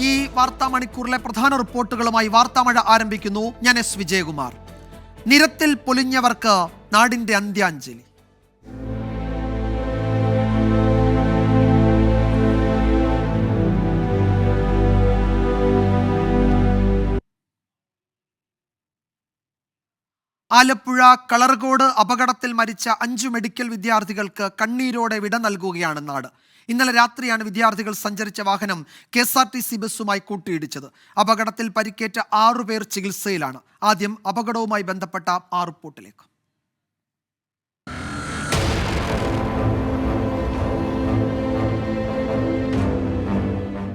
ഈ വാർത്താ മണിക്കൂറിലെ പ്രധാന റിപ്പോർട്ടുകളുമായി വാർത്താമഴ ആരംഭിക്കുന്നു. ഞാൻ എസ് വിജയകുമാർ. നിരത്തിൽ പൊലിഞ്ഞവർക്ക് നാടിന്റെ അന്ത്യാഞ്ജലി. ആലപ്പുഴ കളർകോട് അപകടത്തിൽ മരിച്ച 5 മെഡിക്കൽ വിദ്യാർത്ഥികൾക്ക് കണ്ണീരോടെ വിട നൽകുകയാണ് നാട്. ഇന്നലെ രാത്രിയാണ് വിദ്യാർത്ഥികൾ സഞ്ചരിച്ച വാഹനം KSRTC ബസ്സുമായി കൂട്ടിയിടിച്ചത്. അപകടത്തിൽ പരിക്കേറ്റ 6 പേർ ചികിത്സയിലാണ്. ആദ്യം അപകടവുമായി ബന്ധപ്പെട്ട ആ റിപ്പോർട്ടിലേക്ക്.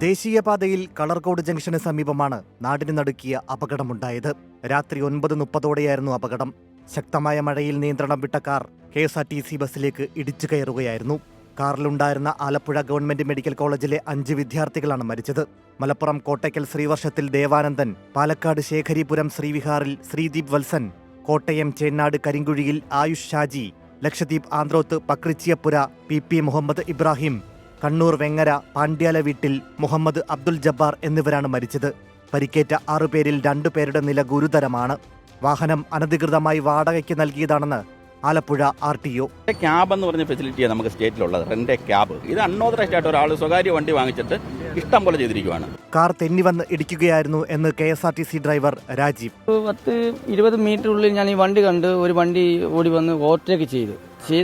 ദേശീയപാതയിൽ കളർകോട് ജംഗ്ഷന് സമീപമാണ് നാടിന് നടുക്കിയ അപകടമുണ്ടായത്. രാത്രി 9:30 അപകടം. ശക്തമായ മഴയിൽ നിയന്ത്രണം വിട്ട കാർ KSRTC ബസ്സിലേക്ക് ഇടിച്ചു കയറുകയായിരുന്നു. കാറിലുണ്ടായിരുന്ന ആലപ്പുഴ ഗവൺമെന്റ് മെഡിക്കൽ കോളേജിലെ 5 വിദ്യാർത്ഥികളാണ് മരിച്ചത്. മലപ്പുറം കോട്ടയ്ക്കൽ ശ്രീവർഷത്തിൽ ദേവാനന്ദൻ, പാലക്കാട് ശേഖരിപുരം ശ്രീവിഹാറിൽ ശ്രീദീപ് വത്സൻ, കോട്ടയം ചേന്നാട് കരിങ്കുഴിയിൽ ആയുഷ് ഷാജി, ലക്ഷദ്വീപ് ആന്ത്രോത്ത് പക്രിച്ചിയപ്പുര PP മുഹമ്മദ് ഇബ്രാഹിം, കണ്ണൂർ വെങ്ങര പാണ്ഡ്യാല വീട്ടിൽ മുഹമ്മദ് അബ്ദുൽ ജബ്ബാർ എന്നിവരാണ് മരിച്ചത്. പരിക്കേറ്റ 6 പേരിൽ 2 പേരുടെ നില ഗുരുതരമാണ്. വാഹനം അനധികൃതമായി വാടകയ്ക്ക് നൽകിയതാണെന്ന് ആലപ്പുഴ RTO. ക്യാബ് എന്ന് പറഞ്ഞ ഫെസിലിറ്റിയാണ് നമുക്ക് സ്റ്റേറ്റിലുള്ളത്. റെന്റ് ക്യാബ് ഇത് അൺഓതറൈസ്ഡ് ആയിട്ട് ഒരാൾ സ്വകാര്യ വണ്ടി വാങ്ങിച്ചിട്ട് ഇഷ്ടം പോലെ ചെയ്തിരിക്കുകയാണ്. കാർ തെന്നിവന്ന് ഇടിക്കുകയായിരുന്നു എന്ന് KSRTC ഡ്രൈവർ രാജീവ്. 10-20 മീറ്റർ ഉള്ളിൽ ഞാൻ ഈ വണ്ടി കണ്ട് ഒരു വണ്ടി ഓടി വന്ന് ഓവർടേക്ക് ചെയ്ത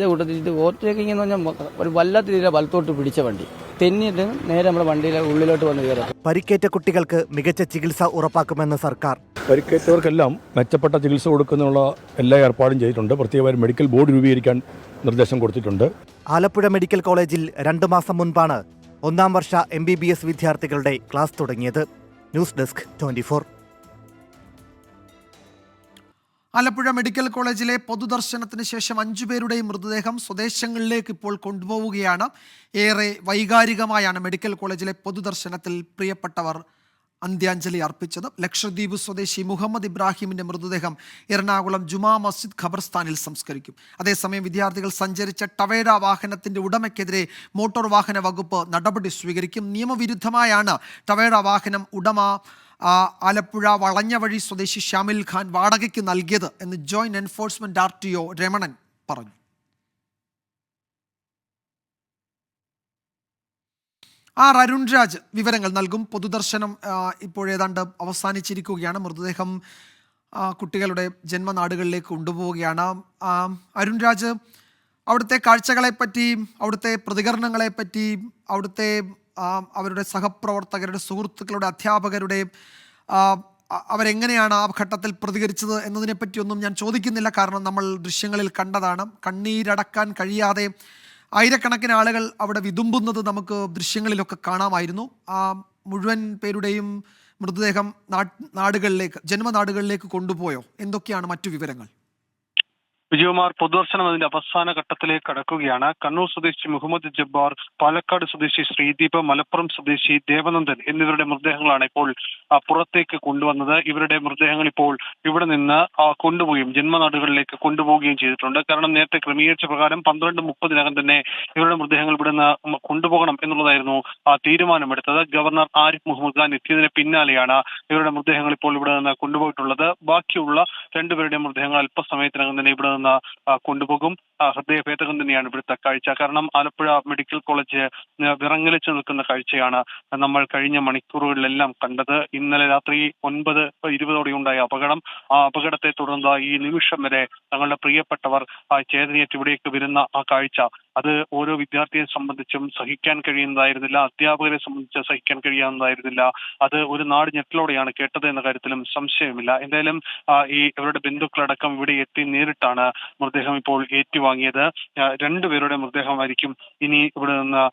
കൂട്ടത്തിൽ ഇത് ഓവർടേക്കിംഗ് എന്ന് പറഞ്ഞാൽ ഒരു വല്ലാത്ത രീതിയിൽ വലത്തോട്ട് പിടിച്ച വണ്ടി തെന്നിയിട്ട് നേരെ നമ്മുടെ വണ്ടിയിലെ ഉള്ളിലോട്ട് വന്ന് കയറാം. പരിക്കേറ്റ കുട്ടികൾക്ക് മികച്ച ചികിത്സ ഉറപ്പാക്കുമെന്ന് സർക്കാർ. പരിക്കേറ്റവർക്കെല്ലാം മെച്ചപ്പെട്ട ചികിത്സ കൊടുക്കുന്നതിനുള്ള എല്ലാ ഏർപ്പാടും ചെയ്തിട്ടുണ്ട്. പ്രത്യേകമായി മെഡിക്കൽ ബോർഡ് രൂപീകരിക്കാൻ നിർദ്ദേശം കൊടുത്തിട്ടുണ്ട്. ആലപ്പുഴ മെഡിക്കൽ കോളേജിൽ 2 മാസം മുൻപാണ് 1ാം വർഷ MBBS വിദ്യാർത്ഥികളുടെ ക്ലാസ് തുടങ്ങിയത്. News desk 24. ആലപ്പുഴ മെഡിക്കൽ കോളേജിലെ പൊതുദർശനത്തിന് ശേഷം 5 പേരുടെയും മൃതദേഹം സ്വദേശങ്ങളിലേക്ക് ഇപ്പോൾ കൊണ്ടുപോവുകയാണ്. ഏറെ വൈകാരികമായാണ് മെഡിക്കൽ കോളേജിലെ പൊതുദർശനത്തിൽ പ്രിയപ്പെട്ടവർ അന്ത്യാഞ്ജലി അർപ്പിച്ചത്. ലക്ഷദ്വീപ് സ്വദേശി മുഹമ്മദ് ഇബ്രാഹിമിന്റെ മൃതദേഹം എറണാകുളം ജുമാ മസ്ജിദ് ഖബർസ്ഥാനിൽ സംസ്കരിക്കും. അതേസമയം വിദ്യാർത്ഥികൾ സഞ്ചരിച്ച ടവേര വാഹനത്തിന്റെ ഉടമയ്ക്കെതിരെ മോട്ടോർ വാഹന വകുപ്പ് നടപടി സ്വീകരിക്കും. നിയമവിരുദ്ധമായാണ് ടവേര വാഹനം ഉടമ ആലപ്പുഴ വളഞ്ഞവഴി സ്വദേശി ഷാമിൽ ഖാൻ വാടകയ്ക്ക് നൽകിയത് എന്ന് ജോയിന്റ് എൻഫോഴ്സ്മെന്റ് RTO രമണൻ പറഞ്ഞു. അരുൺരാജ് വിവരങ്ങൾ നൽകും. പൊതുദർശനം ഇപ്പോഴേതാണ്ട് അവസാനിച്ചിരിക്കുകയാണ്. മൃതദേഹം കുട്ടികളുടെ ജന്മനാടുകളിലേക്ക് കൊണ്ടുപോവുകയാണ്. അരുൺരാജ്, അവിടുത്തെ കാഴ്ചകളെപ്പറ്റി, അവിടുത്തെ പ്രതികരണങ്ങളെപ്പറ്റി, അവിടുത്തെ അവരുടെ സഹപ്രവർത്തകരുടെ, സുഹൃത്തുക്കളുടെ, അധ്യാപകരുടെ അവരെങ്ങനെയാണ് ആ ഘട്ടത്തിൽ പ്രതികരിച്ചത് എന്നതിനെപ്പറ്റിയൊന്നും ഞാൻ ചോദിക്കുന്നില്ല. കാരണം നമ്മൾ ദൃശ്യങ്ങളിൽ കണ്ടതാണ്. കണ്ണീരടക്കാൻ കഴിയാതെ ആയിരക്കണക്കിന് ആളുകൾ അവിടെ വിതുമ്പുന്നത് നമുക്ക് ദൃശ്യങ്ങളിലൊക്കെ കാണാമായിരുന്നു. മുഴുവൻ പേരുടെയും മൃതദേഹം നാടുകളിലേക്ക്, ജന്മനാടുകളിലേക്ക് കൊണ്ടുപോയോ? എന്തൊക്കെയാണ് മറ്റു വിവരങ്ങൾ? വിജയകുമാർ, പൊതുദർശനം അതിന്റെ അവസാന ഘട്ടത്തിലേക്ക് കടക്കുകയാണ്. കണ്ണൂർ സ്വദേശി മുഹമ്മദ് ജബ്ബാർ, പാലക്കാട് സ്വദേശി ശ്രീദീപ്, മലപ്പുറം സ്വദേശി ദേവനന്ദൻ എന്നിവരുടെ മൃതദേഹങ്ങളാണ് ഇപ്പോൾ പുറത്തേക്ക് കൊണ്ടുവന്നത്. ഇവരുടെ മൃതദേഹങ്ങൾ ഇപ്പോൾ ഇവിടെ നിന്ന് കൊണ്ടുപോവുകയും ജന്മനാടുകളിലേക്ക് കൊണ്ടുപോവുകയും ചെയ്തിട്ടുണ്ട്. കാരണം നേരത്തെ ക്രമീകരിച്ച പ്രകാരം 12:30 തന്നെ ഇവരുടെ മൃതദേഹങ്ങൾ ഇവിടെ നിന്ന് കൊണ്ടുപോകണം എന്നുള്ളതായിരുന്നു തീരുമാനമെടുത്തത്. ഗവർണർ ആരിഫ് മുഹമ്മദ് ഖാൻ എത്തിയതിന് പിന്നാലെയാണ് ഇവരുടെ മൃതദേഹങ്ങൾ ഇപ്പോൾ ഇവിടെ നിന്ന് കൊണ്ടുപോയിട്ടുള്ളത്. ബാക്കിയുള്ള 2 പേരുടെ മൃതദേഹങ്ങൾ അല്പസമയത്തിനകം തന്നെ ഇവിടെ നിന്ന് കൊണ്ടുപോകും. ഹൃദയഭേദകം തന്നെയാണ് ഇവിടുത്തെ കാഴ്ച. കാരണം ആലപ്പുഴ മെഡിക്കൽ കോളേജ് വിറങ്ങലിച്ചു നിൽക്കുന്ന കാഴ്ചയാണ് നമ്മൾ കഴിഞ്ഞ മണിക്കൂറുകളിലെല്ലാം കണ്ടത്. ഇന്നലെ രാത്രി 9:20 ഉണ്ടായ അപകടം, ആ അപകടത്തെ തുടർന്ന് ഈ നിമിഷം വരെ തങ്ങളുടെ പ്രിയപ്പെട്ടവർ ചേതനയേറ്റ് ഇവിടേക്ക് വരുന്ന ആ കാഴ്ച, അത് ഓരോ വിദ്യാർത്ഥിയെ സംബന്ധിച്ചും സഹിക്കാൻ കഴിയുന്നതായിരുന്നില്ല. അധ്യാപകരെ സംബന്ധിച്ച് സഹിക്കാൻ കഴിയാവുന്നതായിരുന്നില്ല. അത് ഒരു നാട് ഞെട്ടലോടെയാണ് കേട്ടത് എന്ന കാര്യത്തിലും സംശയമില്ല. എന്തായാലും ഇവരുടെ ബന്ധുക്കളടക്കം ഇവിടെ എത്തി നേരിട്ടാണ് മൃതദേഹം ഇപ്പോൾ ഏറ്റുവാങ്ങിയത്. 2 പേരുടെ മൃതദേഹമായിരിക്കും ഇനി ഇവിടെ നിന്ന്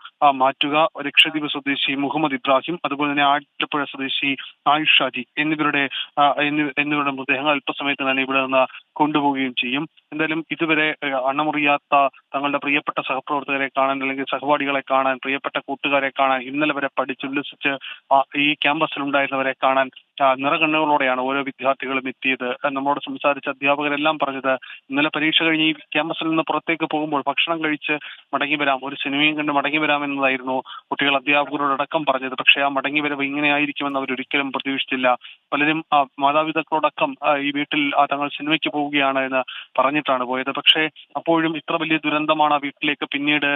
മാറ്റുക. ലക്ഷദ്വീപ് സ്വദേശി മുഹമ്മദ് ഇബ്രാഹിം, അതുപോലെ തന്നെ ആലപ്പുഴ സ്വദേശി ആയുഷ് ഷാജി എന്നിവരുടെ മൃതദേഹങ്ങൾ അല്പസമയത്ത് തന്നെ ഇവിടെ നിന്ന് കൊണ്ടുപോവുകയും ചെയ്യും. എന്തായാലും ഇതുവരെ അണമുറിയാത്ത തങ്ങളുടെ പ്രിയപ്പെട്ട സഹപ്രവർത്തകരെ കാണാൻ, അല്ലെങ്കിൽ സഹപാഠികളെ കാണാൻ, പ്രിയപ്പെട്ട കൂട്ടുകാരെ കാണാൻ, ഇന്നലെ വരെ പഠിച്ചുല്ലസിച്ച് ഈ ക്യാമ്പസിൽ ഉണ്ടായിരുന്നവരെ കാണാൻ നിറകണ്ണുകളോടെയാണ് ഓരോ വിദ്യാർത്ഥികളും എത്തിയത്. നമ്മളോട് സംസാരിച്ച അധ്യാപകരെല്ലാം പറഞ്ഞത് ഇന്നലെ പരീക്ഷ കഴിഞ്ഞ് ഈ ക്യാമ്പസിൽ നിന്ന് പുറത്തേക്ക് പോകുമ്പോൾ ഭക്ഷണം കഴിച്ച് മടങ്ങി വരാം, ഒരു സിനിമയും കണ്ട് മടങ്ങി വരാം എന്നതായിരുന്നു കുട്ടികൾ അധ്യാപകരോടക്കം പറഞ്ഞത്. പക്ഷേ ആ മടങ്ങി വരവ് ഇങ്ങനെയായിരിക്കുമെന്ന് അവരൊരിക്കലും പ്രതീക്ഷിച്ചില്ല. പലരും മാതാപിതാക്കളോടക്കം ഈ വീട്ടിൽ തങ്ങൾ സിനിമയ്ക്ക് പോവുകയാണ് എന്ന് പറഞ്ഞിട്ടാണ് പോയത്. പക്ഷേ അപ്പോഴും ഇത്ര വലിയ ദുരന്തമാണ് ആ വീട്ടിലേക്ക് പിന്നീട്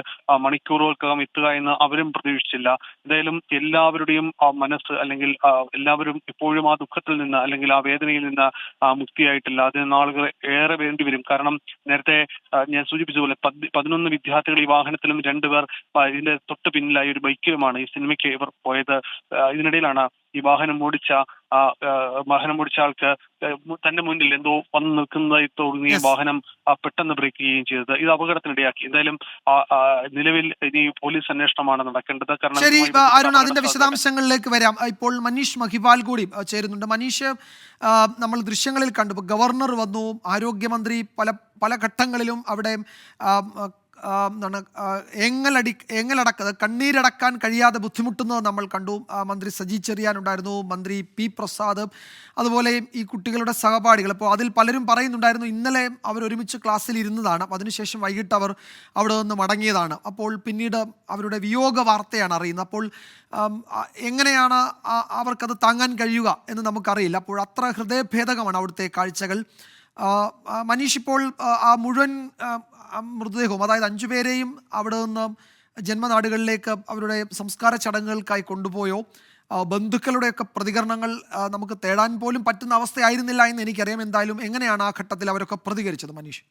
മണിക്കൂറുകൾക്കകം എത്തുക എന്ന് അവരും പ്രതീക്ഷിച്ചില്ല. എന്തായാലും എല്ലാവരുടെയും മനസ്സ് അല്ലെങ്കിൽ എല്ലാവരും ഇപ്പോഴും ആ ദുഃഖത്തിൽ നിന്ന് അല്ലെങ്കിൽ ആ വേദനയിൽ നിന്ന് മുക്തിയായിട്ടില്ല. അതിന് നാളുകൾ ഏറെ വേണ്ടിവരും. കാരണം നേരത്തെ ഞാൻ സൂചിപ്പിച്ചതുപോലെ 11 വിദ്യാർത്ഥികൾ ഈ വാഹനത്തിലും 2 പേർ ഇതിന്റെ തൊട്ട് പിന്നിലായി ഒരു ബൈക്കിലുമാണ് ഈ സിനിമയ്ക്ക് ഇവർ പോയത്. ഇതിനിടയിലാണ് ഈ വാഹനം ഓടിച്ച ആൾക്ക് തന്റെ മുന്നിൽ എന്തോ വന്ന് നിൽക്കുന്നതായി തോന്നിയ വാഹനം പെട്ടെന്ന് ബ്രേക്ക് ചെയ്യുകയും ചെയ്തത്. ഇത് അപകടത്തിനിടയാക്കി. എന്തായാലും നിലവിൽ ഇനി പോലീസ് അന്വേഷണമാണ് നടക്കേണ്ടത്. ശരി അരുൺ, അതിന്റെ വിശദാംശങ്ങളിലേക്ക് വരാം. ഇപ്പോൾ മനീഷ് മഹിപാൽ കൂടി ചേരുന്നുണ്ട്. മനീഷ്, നമ്മൾ ദൃശ്യങ്ങളിൽ കണ്ടു, ഗവർണർ വന്നു, ആരോഗ്യമന്ത്രി പല ഘട്ടങ്ങളിലും അവിടെ കണ്ണീരടക്കാൻ കഴിയാതെ ബുദ്ധിമുട്ടുന്നത് നമ്മൾ കണ്ടു. മന്ത്രി സജി ചെറിയാൻ ഉണ്ടായിരുന്നു, മന്ത്രി പി പ്രസാദ്, അതുപോലെ ഈ കുട്ടികളുടെ സഹപാഠികൾ. അപ്പോൾ അതിൽ പലരും പറയുന്നുണ്ടായിരുന്നു ഇന്നലെ അവർ ഒരുമിച്ച് ക്ലാസ്സിൽ ഇരുന്നതാണ്, അതിനുശേഷം വൈകിട്ട് അവർ അവിടെ നിന്ന് മടങ്ങിയതാണ്. അപ്പോൾ പിന്നീട് അവരുടെ വിയോഗ വാർത്തയാണ് അറിയുന്നത്. അപ്പോൾ എങ്ങനെയാണ് അവർക്കത് താങ്ങാൻ കഴിയുക എന്ന് നമുക്കറിയില്ല. അപ്പോൾ അത്ര ഹൃദയഭേദകമാണ് അവിടുത്തെ കാഴ്ചകൾ. മനീഷ്, ഇപ്പോൾ ആ മുഴുവൻ മൃതദേഹവും, അതായത് 5 പേരെയും അവിടെ നിന്ന് ജന്മനാടുകളിലേക്ക് അവരുടെ സംസ്കാര ചടങ്ങുകൾക്കായി കൊണ്ടുപോയോ? ബന്ധുക്കളുടെയൊക്കെ പ്രതികരണങ്ങൾ നമുക്ക് തേടാൻ പോലും പറ്റുന്ന അവസ്ഥയായിരുന്നില്ല എന്ന് എനിക്കറിയാം. എന്തായാലും എങ്ങനെയാണ് ആ ഘട്ടത്തിൽ അവരൊക്കെ പ്രതികരിച്ചത് മനീഷ്?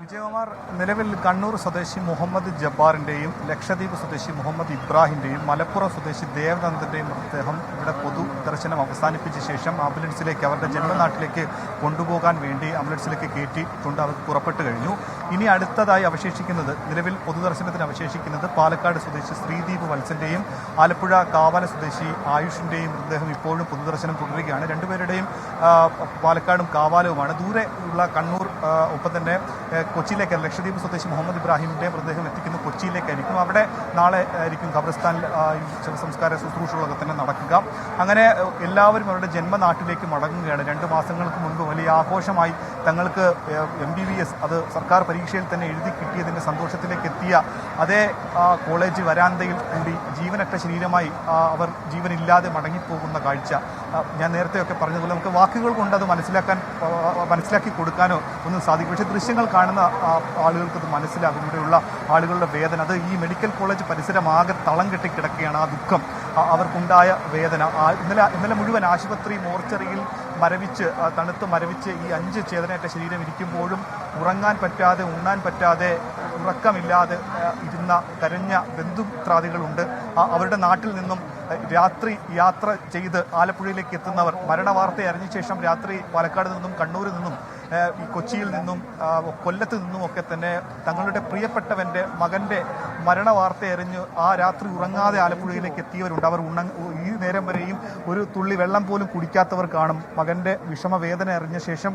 വിജയകുമാർ, നിലവിൽ കണ്ണൂർ സ്വദേശി മുഹമ്മദ് ജബ്ബാറിൻ്റെയും ലക്ഷദ്വീപ് സ്വദേശി മുഹമ്മദ് ഇബ്രാഹിൻ്റെയും മലപ്പുറം സ്വദേശി ദേവനന്ദൻ്റെയും മൃതദേഹം ഇവിടെ പൊതു ദർശനം അവസാനിപ്പിച്ച ശേഷം ആംബുലൻസിലേക്ക് അവരുടെ ജന്മനാട്ടിലേക്ക് കൊണ്ടുപോകാൻ വേണ്ടി ആംബുലൻസിലേക്ക് കയറ്റിക്കൊണ്ട് അവർ പുറപ്പെട്ടു കഴിഞ്ഞു. ഇനി അടുത്തതായി അവശേഷിക്കുന്നത്, നിലവിൽ പൊതുദർശനത്തിന് അവശേഷിക്കുന്നത് പാലക്കാട് സ്വദേശി ശ്രീദീപ് വത്സൻ്റെയും ആലപ്പുഴ കാവാല സ്വദേശി ആയുഷിൻ്റെയും മൃതദേഹം ഇപ്പോഴും പൊതുദർശനം തുടരുകയാണ്. രണ്ടുപേരുടെയും പാലക്കാടും കാവാലവുമാണ്. ദൂരെ ഉള്ള കണ്ണൂർ, ഒപ്പം തന്നെ കൊച്ചിയിലേക്ക് ലക്ഷദ്വീപ് സ്വദേശി മുഹമ്മദ് ഇബ്രാഹിമിൻ്റെ മൃതദേഹം എത്തിക്കുന്നത് കൊച്ചിയിലേക്കായിരിക്കും. അവിടെ നാളെ ആയിരിക്കും ഖബർസ്ഥാനിൽ ശവസംസ്കാര ശുശ്രൂഷകളൊക്കെ തന്നെ നടക്കുക. അങ്ങനെ എല്ലാവരും അവരുടെ ജന്മനാട്ടിലേക്ക് മടങ്ങുകയാണ്. 2 മാസങ്ങൾക്ക് മുൻപ് വലിയ ആഘോഷമായി തങ്ങൾക്ക് MBBS, അത് സർക്കാർ പരീക്ഷയിൽ തന്നെ എഴുതി കിട്ടിയതിൻ്റെ സന്തോഷത്തിലേക്ക് എത്തിയ അതേ കോളേജ് വരാന്തയിൽ കൂടി ജീവനറ്റ ശരീരമായി അവർ ജീവനില്ലാതെ മടങ്ങിപ്പോകുന്ന കാഴ്ച ഞാൻ നേരത്തെയൊക്കെ പറഞ്ഞതുപോലെ നമുക്ക് വാക്കുകൾ കൊണ്ട് അത് മനസ്സിലാക്കി കൊടുക്കാനോ ഒന്നും സാധിക്കും. പക്ഷേ ദൃശ്യങ്ങൾ കാണുന്ന ആളുകൾക്കത് മനസ്സിലാകും. ഇവിടെയുള്ള ആളുകളുടെ വേദന, അത് ഈ മെഡിക്കൽ കോളേജ് പരിസരമാകെ തളം കെട്ടിക്കിടക്കുകയാണ്. ആ ദുഃഖം, അവർക്കുണ്ടായ വേദന. ഇന്നലെ മുഴുവൻ ആശുപത്രി മോർച്ചറിയിൽ തണുത്ത് മരവിച്ച് ഈ 5 ചേതനയേറ്റ ശരീരം ഇരിക്കുമ്പോഴും ഉറങ്ങാൻ പറ്റാതെ, ഉണ്ണാൻ പറ്റാതെ, ഉറക്കമില്ലാതെ ഇരുന്ന കരഞ്ഞ ബന്ധുമിത്രാദികളുണ്ട്. അവരുടെ നാട്ടിൽ നിന്നും രാത്രി യാത്ര ചെയ്ത് ആലപ്പുഴയിലേക്ക് എത്തുന്നവർ, മരണവാർത്ത അറിഞ്ഞ ശേഷം രാത്രി പാലക്കാട് നിന്നും കണ്ണൂരിൽ നിന്നും ഈ കൊച്ചിയിൽ നിന്നും കൊല്ലത്ത് നിന്നുമൊക്കെ തന്നെ തങ്ങളുടെ പ്രിയപ്പെട്ടവൻ്റെ മകൻ്റെ മരണവാർത്ത അറിഞ്ഞ് ആ രാത്രി ഉറങ്ങാതെ ആലപ്പുഴയിലേക്ക് എത്തിയവരുണ്ട്. അവർ ഈ നേരം വരെയും ഒരു തുള്ളി വെള്ളം പോലും കുടിക്കാത്തവർ കാണും. മകൻ്റെ വിഷമവേദന അറിഞ്ഞ ശേഷം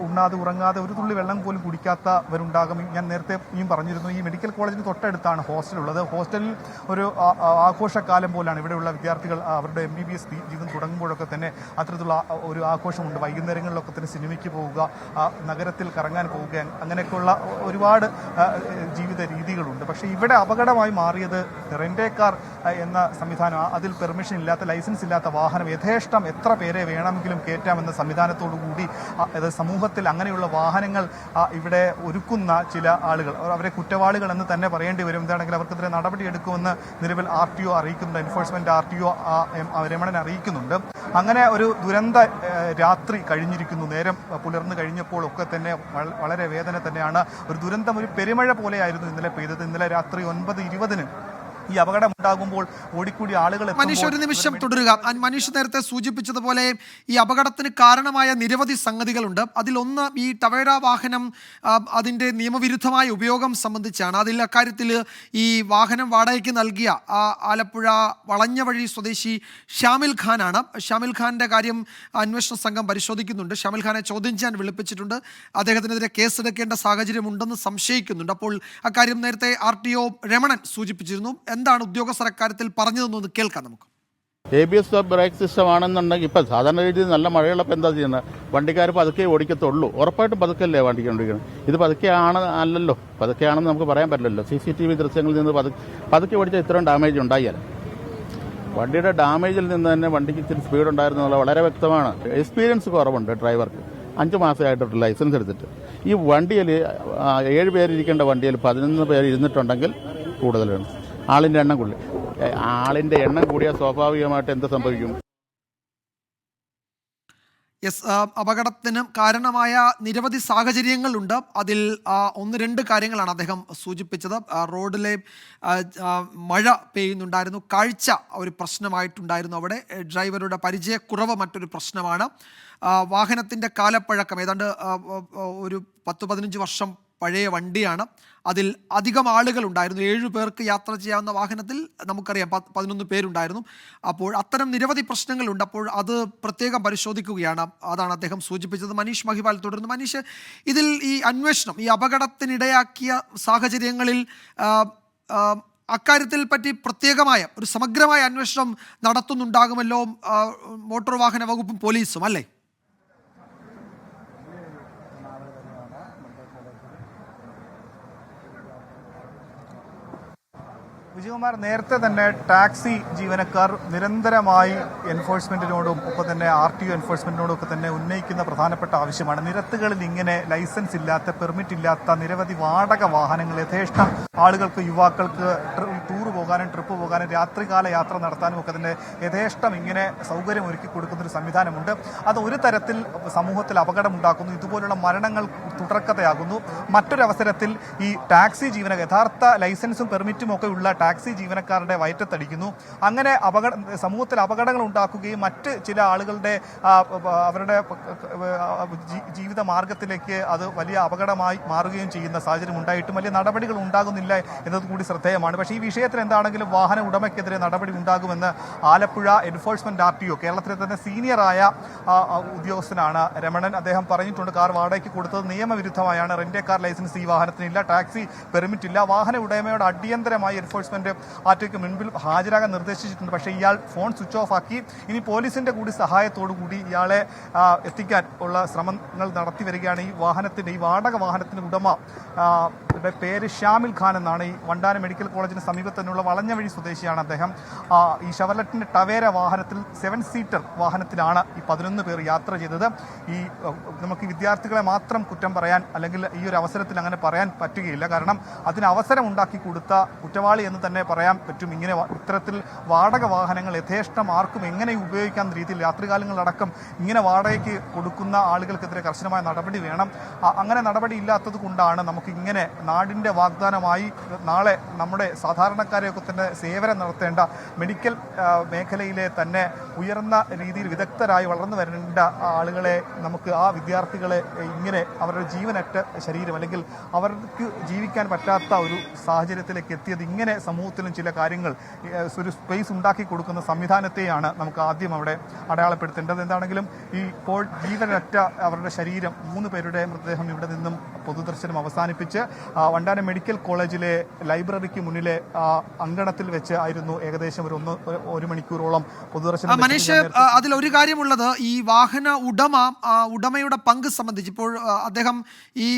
ഉണ്ണാതെ ഉറങ്ങാതെ ഒരു തുള്ളി വെള്ളം പോലും കുടിക്കാത്തവരുണ്ടാകും. ഞാൻ നേരത്തെ പറഞ്ഞിരുന്നു, ഈ മെഡിക്കൽ കോളേജിന് തൊട്ടടുത്താണ് ഹോസ്റ്റലുള്ളത്. ഹോസ്റ്റലിൽ ഒരു ആഘോഷക്കാലം പോലാണ്. ഇവിടെയുള്ള വിദ്യാർത്ഥികൾ അവരുടെ MBBS ജീവിതം തുടങ്ങുമ്പോഴൊക്കെ തന്നെ അത്തരത്തിലുള്ള ഒരു ആഘോഷമുണ്ട്. വൈകുന്നേരങ്ങളിലൊക്കെ തന്നെ സിനിമയ്ക്ക് പോവുക, നഗരത്തിൽ കറങ്ങാൻ പോവുക, അങ്ങനെയൊക്കെയുള്ള ഒരുപാട് ജീവിത രീതികളുണ്ട്. പക്ഷേ ഇവിടെ അപകടമായി മാറിയത് റെൻ്റേ കാർ എന്ന സംവിധാനം, അതിൽ പെർമിഷൻ ഇല്ലാത്ത, ലൈസൻസ് ഇല്ലാത്ത വാഹനം യഥേഷ്ടം എത്ര പേരെ വേണമെങ്കിലും കയറ്റാമെന്ന സംവിധാനത്തോടു കൂടി സമൂഹത്തിൽ അങ്ങനെയുള്ള വാഹനങ്ങൾ ഇവിടെ ഒരുക്കുന്ന ചില ആളുകൾ, അവരെ കുറ്റവാളികൾ എന്ന് തന്നെ പറയേണ്ടി വരും. എന്താണെങ്കിൽ അവർക്കെതിരെ നടപടിയെടുക്കുമെന്ന് നിലവിൽ RTO അറിയിക്കുന്നുണ്ട്. എൻഫോഴ്സ്മെന്റ് RTO രമണൻ അറിയിക്കുന്നുണ്ട്. അങ്ങനെ ഒരു ദുരന്ത രാത്രി കഴിഞ്ഞിരിക്കുന്നു. നേരം പുലർന്നു കഴിഞ്ഞപ്പോഴൊക്കെ തന്നെ വളരെ വേദന തന്നെയാണ്. ഒരു ദുരന്തം, ഒരു പെരുമഴ പോലെയായിരുന്നു ഇന്നലെ പെയ്തത്. ഇന്നലെ രാത്രി 9:20 ഈ അപകടം ഉണ്ടാകുമ്പോൾ ഓടിക്കൂടി ആളുകൾ മനീഷ് ഒരു നിമിഷം തുടരുക. മനീഷ് നേരത്തെ സൂചിപ്പിച്ചതുപോലെ ഈ അപകടത്തിന് കാരണമായ നിരവധി സംഗതികളുണ്ട്. അതിലൊന്ന് ഈ ടവേര വാഹനം അതിൻ്റെ നിയമവിരുദ്ധമായ ഉപയോഗം സംബന്ധിച്ചാണ്. അതിൽ അക്കാര്യത്തിൽ ഈ വാഹനം വാടകയ്ക്ക് നൽകിയ ആലപ്പുഴ വളഞ്ഞവഴി സ്വദേശി ഷാമിൽ ഖാനാണ്. ഷാമിൽ ഖാൻ്റെ കാര്യം അന്വേഷണ സംഘം പരിശോധിക്കുന്നുണ്ട്. ഷാമിൽ ഖാനെ ചോദ്യം ചെയ്യാൻ വിളിപ്പിച്ചിട്ടുണ്ട്. അദ്ദേഹത്തിനെതിരെ കേസെടുക്കേണ്ട സാഹചര്യം ഉണ്ടെന്ന് സംശയിക്കുന്നുണ്ട്. അപ്പോൾ അക്കാര്യം നേരത്തെ RTO രമണൻ സൂചിപ്പിച്ചിരുന്നു. എന്താണ് ഉദ്യോഗസ്ഥർ അക്കാര്യത്തിൽ പറഞ്ഞതെന്നൊന്ന് കേൾക്കാം നമുക്ക്. ABS ബ്രേക്ക് സിസ്റ്റം ആണെന്നുണ്ടെങ്കിൽ ഇപ്പം സാധാരണ രീതിയിൽ നല്ല മഴയുള്ളപ്പോൾ എന്താ ചെയ്യുന്നത്, വണ്ടിക്കാർ പതുക്കെ ഓടിക്കത്തുള്ളൂ. ഉറപ്പായിട്ടും പതുക്കല്ലേ വണ്ടിക്ക് ഓടിക്കുന്നത്. ഇത് പതുക്കെ അല്ലല്ലോ, പതുക്കെയാണെന്ന് നമുക്ക് പറയാൻ പറ്റില്ലല്ലോ. CCTV ദൃശ്യങ്ങളിൽ നിന്ന് പതുക്കെ ഓടിച്ചാൽ ഇത്രയും ഡാമേജ് ഉണ്ടായാൽ വണ്ടിയുടെ ഡാമേജിൽ നിന്ന് തന്നെ വണ്ടിക്ക് ഇച്ചിരി സ്പീഡ് ഉണ്ടായിരുന്നു എന്നുള്ള വളരെ വ്യക്തമാണ്. എക്സ്പീരിയൻസ് കുറവുണ്ട് ഡ്രൈവർക്ക്. 5 മാസമായിട്ടുണ്ട് ലൈസൻസ് എടുത്തിട്ട്. ഈ വണ്ടിയിൽ 7 പേരിരിക്കേണ്ട വണ്ടിയിൽ 11 പേര് ഇരുന്നിട്ടുണ്ടെങ്കിൽ കൂടുതലാണ്. ആളിൻ്റെ എണ്ണം കൂടിയാൽ സ്വാഭാവികമായിട്ട് എന്ത് സംഭവിക്കും? അപകടത്തിന് കാരണമായ നിരവധി സാഹചര്യങ്ങളുണ്ട്. അതിൽ 1-2 കാര്യങ്ങളാണ് അദ്ദേഹം സൂചിപ്പിച്ചത്. റോഡിലെ മഴ പെയ്യുന്നുണ്ടായിരുന്നു, കാഴ്ച ഒരു പ്രശ്നമായിട്ടുണ്ടായിരുന്നു. അവിടെ ഡ്രൈവറുടെ പരിചയക്കുറവ് മറ്റൊരു പ്രശ്നമാണ്. വാഹനത്തിൻ്റെ കാലപ്പഴക്കം ഏതാണ്ട് ഒരു 10-15 വർഷം പഴയ വണ്ടിയാണ്. അതിൽ അധികം ആളുകളുണ്ടായിരുന്നു. 7 പേർക്ക് യാത്ര ചെയ്യാവുന്ന വാഹനത്തിൽ നമുക്കറിയാം 11 പേരുണ്ടായിരുന്നു. അപ്പോൾ അത്തരം നിരവധി പ്രശ്നങ്ങളുണ്ട്. അപ്പോൾ അത് പ്രത്യേകം പരിശോധിക്കുകയാണ്. അതാണ് അദ്ദേഹം സൂചിപ്പിച്ചത്. മനീഷ് മഹിപാൽ തുടർന്ന്. മനീഷ്, ഇതിൽ ഈ അന്വേഷണം ഈ അപകടത്തിനിടയാക്കിയ സാഹചര്യങ്ങളിൽ അക്കാര്യത്തിൽ പറ്റി പ്രത്യേകമായ ഒരു സമഗ്രമായ അന്വേഷണം നടത്തുന്നുണ്ടാകുമല്ലോ മോട്ടോർ വാഹന വകുപ്പും പോലീസും, അല്ലേ? വിജയകുമാർ, നേരത്തെ തന്നെ ടാക്സി ജീവനക്കാർ നിരന്തരമായി എൻഫോഴ്സ്മെന്റിനോടും ഒപ്പം തന്നെ RTO എൻഫോഴ്സ്മെന്റിനോടും ഒക്കെ തന്നെ ഉന്നയിക്കുന്ന പ്രധാനപ്പെട്ട ആവശ്യമാണ് നിരത്തുകളിൽ ഇങ്ങനെ ലൈസൻസ് ഇല്ലാത്ത, പെർമിറ്റ് ഇല്ലാത്ത നിരവധി വാടക വാഹനങ്ങൾ യഥേഷ്ടം ആളുകൾക്ക്, യുവാക്കൾക്ക് ടൂർ പോകാനും ട്രിപ്പ് പോകാനും രാത്രികാല യാത്ര നടത്താനും ഒക്കെ തന്നെ യഥേഷ്ടം ഇങ്ങനെ സൗകര്യം ഒരുക്കി കൊടുക്കുന്നൊരു സംവിധാനമുണ്ട്. അത് ഒരു തരത്തിൽ സമൂഹത്തിൽ അപകടമുണ്ടാക്കുന്നു. ഇതുപോലുള്ള മരണങ്ങൾ തുടർക്കഥയാകുന്നു. മറ്റൊരവസരത്തിൽ ഈ ടാക്സി ജീവനക്കാർ യഥാർത്ഥ ലൈസൻസും പെർമിറ്റും ഒക്കെ ഉള്ള ടാക്സി ജീവനക്കാരുടെ വയറ്റത്തടിക്കുന്നു. അങ്ങനെ സമൂഹത്തിൽ അപകടങ്ങൾ ഉണ്ടാക്കുകയും മറ്റ് ചില ആളുകളുടെ അവരുടെ ജീവിത മാർഗത്തിലേക്ക് അത് വലിയ അപകടമായി മാറുകയും ചെയ്യുന്ന സാഹചര്യം ഉണ്ടായിട്ടും വലിയ നടപടികൾ ഉണ്ടാകുന്നില്ല എന്നതുകൂടി ശ്രദ്ധേയമാണ്. പക്ഷേ ഈ വിഷയത്തിൽ എന്താണെങ്കിലും വാഹന ഉടമയ്ക്കെതിരെ നടപടി ഉണ്ടാകുമെന്ന് ആലപ്പുഴ എൻഫോഴ്സ്മെന്റ് RTO, കേരളത്തിലെ തന്നെ സീനിയറായ ഉദ്യോഗസ്ഥനാണ് രമണൻ. അദ്ദേഹം പറഞ്ഞിട്ടുണ്ട്, കാർ വാടകയ്ക്ക് കൊടുത്തത് നിയമവിരുദ്ധമായാണ്. റെന്റ് കാർ ലൈസൻസ് ഈ വാഹനത്തിനില്ല, ടാക്സി പെർമിറ്റ് ഇല്ല. വാഹന ഉടമയോട് അടിയന്തരമായി എൻഫോഴ്സ്മെന്റ് RTOയ്ക്ക് മുൻപിൽ ഹാജരാകാൻ നിർദ്ദേശിച്ചിട്ടുണ്ട്. പക്ഷേ ഇയാൾ ഫോൺ സ്വിച്ച് ഓഫ് ആക്കി. ഇനി പോലീസിന്റെ കൂടി സഹായത്തോടു കൂടി ഇയാളെ എത്തിക്കാൻ ഉള്ള ശ്രമങ്ങൾ നടത്തി വരികയാണ്. ഈ വാടക വാഹനത്തിന്റെ ഉടമ പേര് ഷാമിൽ ഖാൻ എന്നാണ്. ഈ വണ്ടാനം മെഡിക്കൽ കോളേജിന് സമീപത്ത് തന്നെയുള്ള വളഞ്ഞവഴി സ്വദേശിയാണ് അദ്ദേഹം. ഈ ഷവർലെറ്റിന്റെ ടവേര വാഹനത്തിൽ 7 സീറ്റർ വാഹനത്തിലാണ് ഈ 11 പേർ യാത്ര ചെയ്തത്. നമുക്ക് വിദ്യാർത്ഥികളെ മാത്രം കുറ്റം പറയാൻ അല്ലെങ്കിൽ ഈ ഒരു അവസരത്തിൽ അങ്ങനെ പറയാൻ പറ്റുകയില്ല. കാരണം അതിന് അവസരം ഉണ്ടാക്കി കൊടുത്ത കുറ്റവാളി എന്ന് തന്നെ പറയാൻ പറ്റും. ഇത്തരത്തിൽ വാടക വാഹനങ്ങൾ യഥേഷ്ടം ആർക്കും എങ്ങനെ ഉപയോഗിക്കാവുന്ന രീതിയിൽ രാത്രികാലങ്ങളടക്കം ഇങ്ങനെ വാടകയ്ക്ക് കൊടുക്കുന്ന ആളുകൾക്കെതിരെ കർശനമായ നടപടി വേണം. അങ്ങനെ നടപടി ഇല്ലാത്തത് കൊണ്ടാണ് നമുക്ക് ഇങ്ങനെ നാടിൻ്റെ വാഗ്ദാനമായി നാളെ നമ്മുടെ സാധാരണക്കാരെയൊക്കെ തന്നെ സേവനം നടത്തേണ്ട മെഡിക്കൽ മേഖലയിലെ തന്നെ ഉയർന്ന രീതിയിൽ വിദഗ്ധരായി വളർന്നു വരേണ്ട ആളുകളെ, നമുക്ക് ആ വിദ്യാർത്ഥികളെ ഇങ്ങനെ അവരുടെ ജീവനറ്റ ശരീരം അല്ലെങ്കിൽ അവർക്ക് ജീവിക്കാൻ പറ്റാത്ത ഒരു സാഹചര്യത്തിലേക്ക് എത്തിയത് ഇങ്ങനെ സമൂഹത്തിലും ചില കാര്യങ്ങൾ ഒരു സ്പേസ് ഉണ്ടാക്കി കൊടുക്കുന്ന സംവിധാനത്തെയാണ് നമുക്ക് ആദ്യം അവിടെ അടയാളപ്പെടുത്തേണ്ടത്. എന്താണെങ്കിലും ഇപ്പോൾ ജീവനറ്റ അവരുടെ ശരീരം 3 പേരുടെ മൃതദേഹം ഇവിടെ നിന്നും പൊതുദർശനം അവസാനിപ്പിച്ച് വണ്ടാനം മെഡിക്കൽ കോളേജിലെ ലൈബ്രറിക്ക് മുന്നിലെ അങ്കണത്തിൽ വെച്ച് ആയിരുന്നു ഏകദേശം ഒരു മണിക്കൂറോളം പൊതുദർശനം. മനീഷ്, അതിലൊരു കാര്യമുള്ളത്, ഈ വാഹന ഉടമയുടെ പങ്ക് സംബന്ധിച്ച് ഇപ്പോൾ അദ്ദേഹം ഈ